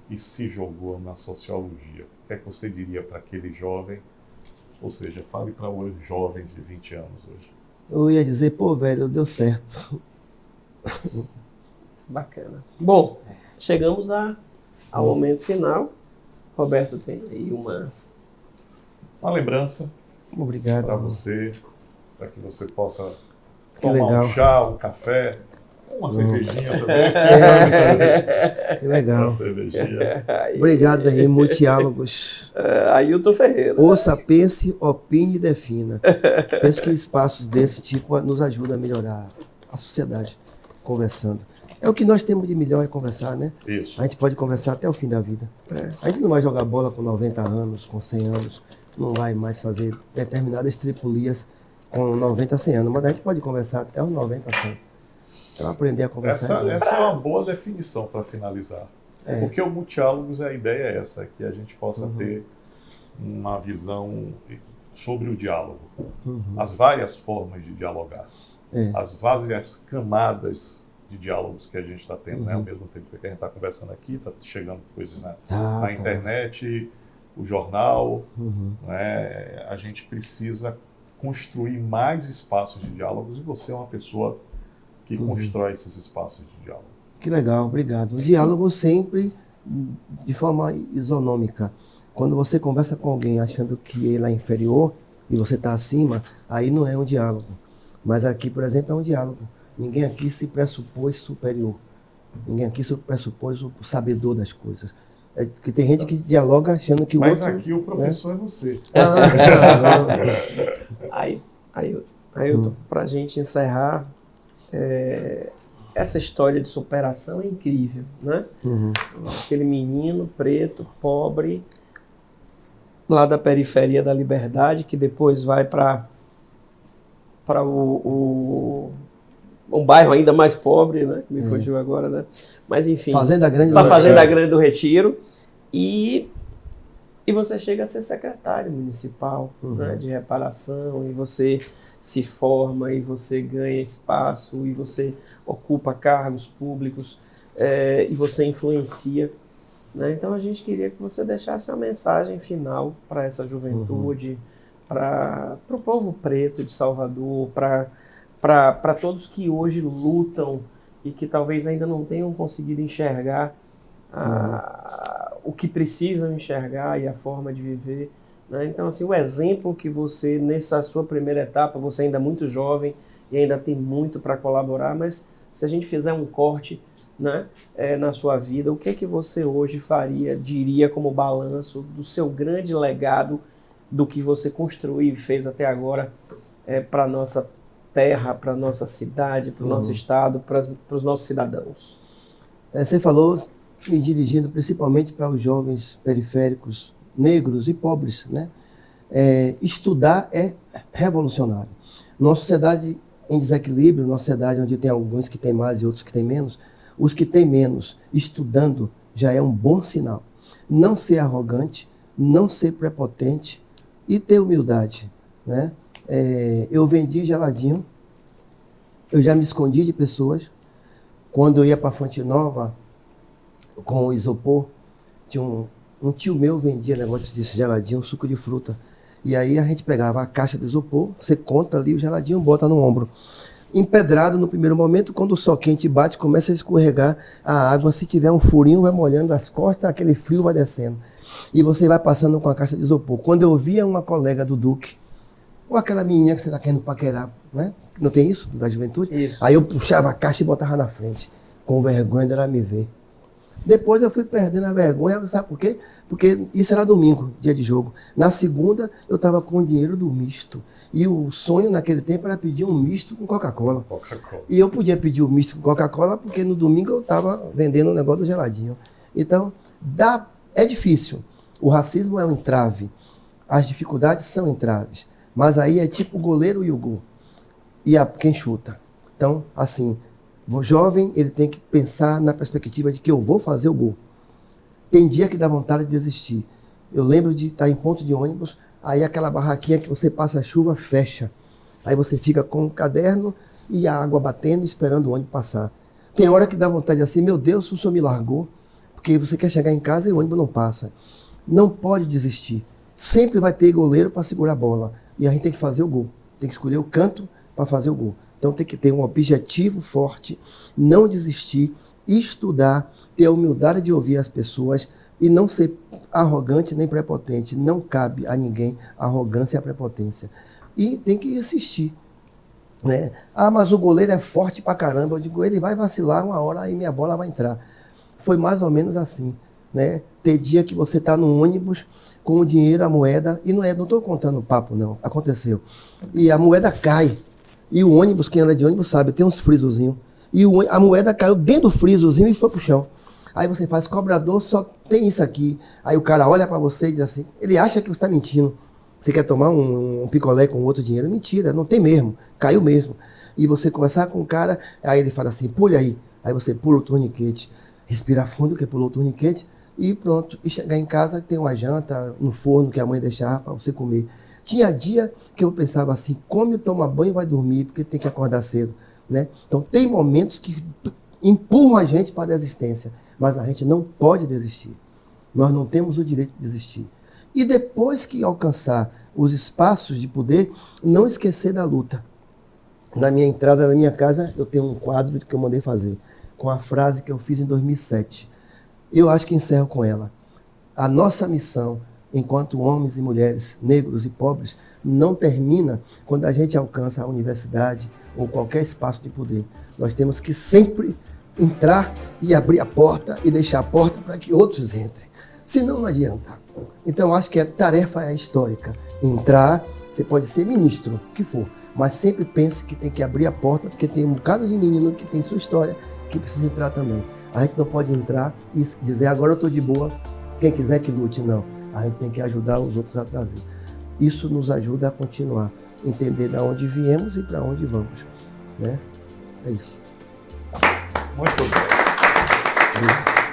S2: e se jogou na sociologia? O que é que você diria para aquele jovem? Ou seja, fale para os jovens de 20 anos hoje.
S3: Eu ia dizer, pô, velho, deu certo.
S1: Bacana. Bom, chegamos ao momento final. Roberto tem aí uma
S2: lembrança
S3: Obrigado.
S2: para você, para que você possa
S3: Que
S2: tomar
S3: legal.
S2: um chá, um café, uma cervejinha também.
S3: Que legal.
S2: Uma cervejinha.
S3: Obrigado aí, Multiálogos.
S1: Ailton Ferreira.
S3: Ouça, pense, opine e defina. Penso que espaços desse tipo nos ajudam a melhorar a sociedade, conversando. É o que nós temos de melhor é conversar, né?
S2: Isso.
S3: A gente pode conversar até o fim da vida. A gente não vai jogar bola com 90 anos, com 100 anos, não vai mais fazer determinadas tripulias com 90, 100 anos, mas a gente pode conversar até os 90, 100. Então, aprender a conversar.
S2: Essa é uma boa definição para finalizar. Porque o Multiálogos, a ideia é essa, que a gente possa ter uma visão sobre o diálogo. As várias formas de dialogar. As várias camadas de diálogos que a gente está tendo, né? Ao mesmo tempo que a gente está conversando aqui, está chegando coisas na internet, o jornal, né? A gente precisa construir mais espaços de diálogos e você é uma pessoa que constrói esses espaços de diálogo.
S3: Que legal, obrigado. O diálogo sempre de forma isonômica. Quando você conversa com alguém achando que ele é inferior e você está acima, aí não é um diálogo. Mas aqui, por exemplo, é um diálogo. Ninguém aqui se pressupôs superior. Ninguém aqui se pressupôs o sabedor das coisas. É que tem gente que dialoga achando que o
S2: Mas
S3: outro...
S2: aqui o professor é você.
S1: Ailton, para a gente encerrar, essa história de superação é incrível, né? Aquele menino preto, pobre, lá da periferia da Liberdade, que depois vai para um bairro ainda mais pobre, né? Me fugiu agora, né? Mas enfim,
S3: Fazenda Grande do
S1: para Fazenda
S3: Retiro.
S1: Grande do Retiro, e você chega a ser secretário municipal, né? De reparação, e você se forma, e você ganha espaço, e você ocupa cargos públicos, e você influencia, né? Então a gente queria que você deixasse uma mensagem final para essa juventude, para o povo preto de Salvador, para todos que hoje lutam e que talvez ainda não tenham conseguido enxergar o que precisam enxergar e a forma de viver, né? Então, assim, o exemplo que você, nessa sua primeira etapa, você ainda é muito jovem e ainda tem muito para colaborar, mas se a gente fizer um corte, né, na sua vida, o que é que você hoje diria como balanço do seu grande legado, do que você construiu e fez até agora para a nossa terra, para a nossa cidade, para o nosso estado, para os nossos cidadãos?
S3: Você falou me dirigindo principalmente para os jovens periféricos, negros e pobres, né? Estudar é revolucionário. Numa sociedade em desequilíbrio, numa sociedade onde tem alguns que têm mais e outros que têm menos, os que têm menos, estudando, já é um bom sinal. Não ser arrogante, não ser prepotente e ter humildade, né? Eu vendi geladinho, eu já me escondi de pessoas. Quando eu ia para Fonte Nova com o isopor, tinha um tio meu vendia negócio desse geladinho, suco de fruta. E aí a gente pegava a caixa do isopor, você conta ali o geladinho, bota no ombro. Empedrado no primeiro momento, quando o sol quente bate, começa a escorregar a água. Se tiver um furinho, vai molhando as costas, aquele frio vai descendo. E você vai passando com a caixa de isopor. Quando eu via uma colega do Duque, ou aquela menina que você está querendo paquerar, né? Não tem isso, da juventude?
S1: Isso.
S3: Aí eu puxava a caixa e botava na frente, com vergonha dela me ver. Depois eu fui perdendo a vergonha, sabe por quê? Porque isso era domingo, dia de jogo. Na segunda, eu estava com o dinheiro do misto. E o sonho naquele tempo era pedir um misto com Coca-Cola. E eu podia pedir o misto com Coca-Cola porque no domingo eu estava vendendo o negócio do geladinho. Então, é difícil. O racismo é um entrave. As dificuldades são entraves. Mas aí é tipo o goleiro e o gol. E quem chuta. Então, assim, o jovem ele tem que pensar na perspectiva de que eu vou fazer o gol. Tem dia que dá vontade de desistir. Eu lembro de estar em ponto de ônibus, aí aquela barraquinha que você passa a chuva, fecha. Aí você fica com o caderno e a água batendo, esperando o ônibus passar. Tem hora que dá vontade assim, meu Deus, o senhor me largou, porque você quer chegar em casa e o ônibus não passa. Não pode desistir. Sempre vai ter goleiro para segurar a bola. E a gente tem que fazer o gol. Tem que escolher o canto para fazer o gol. Então tem que ter um objetivo forte, não desistir, estudar, ter a humildade de ouvir as pessoas e não ser arrogante nem prepotente. Não cabe a ninguém a arrogância e a prepotência. E tem que insistir. Né? Ah, mas o goleiro é forte pra caramba. Eu digo, ele vai vacilar uma hora e minha bola vai entrar. Foi mais ou menos assim. Né? Ter dia que você está no ônibus com o dinheiro, a moeda, e não estou contando papo, não, aconteceu. E a moeda cai. E o ônibus, quem anda de ônibus sabe, tem uns frisozinhos. E a moeda caiu dentro do frisozinho e foi pro chão. Aí você faz, cobrador, só tem isso aqui. Aí o cara olha para você e diz assim, ele acha que você está mentindo. Você quer tomar um picolé com outro dinheiro? Mentira, não tem mesmo, caiu mesmo. E você conversar com o cara, aí ele fala assim, pule aí. Aí você pula o torniquete, respira fundo, que pulou o torniquete, e pronto. E chegar em casa, tem uma janta no forno que a mãe deixava para você comer. Tinha dia que eu pensava assim, come, toma banho e vai dormir, porque tem que acordar cedo. Né? Então tem momentos que empurram a gente para a desistência, mas a gente não pode desistir. Nós não temos o direito de desistir. E depois que alcançar os espaços de poder, não esquecer da luta. Na minha entrada na minha casa, eu tenho um quadro que eu mandei fazer, com a frase que eu fiz em 2007. Eu acho que encerro com ela. A nossa missão, enquanto homens e mulheres, negros e pobres, não termina quando a gente alcança a universidade ou qualquer espaço de poder. Nós temos que sempre entrar e abrir a porta e deixar a porta para que outros entrem. Senão não adianta. Então eu acho que a tarefa é histórica. Entrar, você pode ser ministro, o que for, mas sempre pense que tem que abrir a porta, porque tem um bocado de menino que tem sua história, que precisa entrar também. A gente não pode entrar e dizer, agora eu estou de boa, quem quiser que lute, não. A gente tem que ajudar os outros a trazer. Isso nos ajuda a continuar, entender de onde viemos e para onde vamos. Né? É isso.
S2: Muito bem.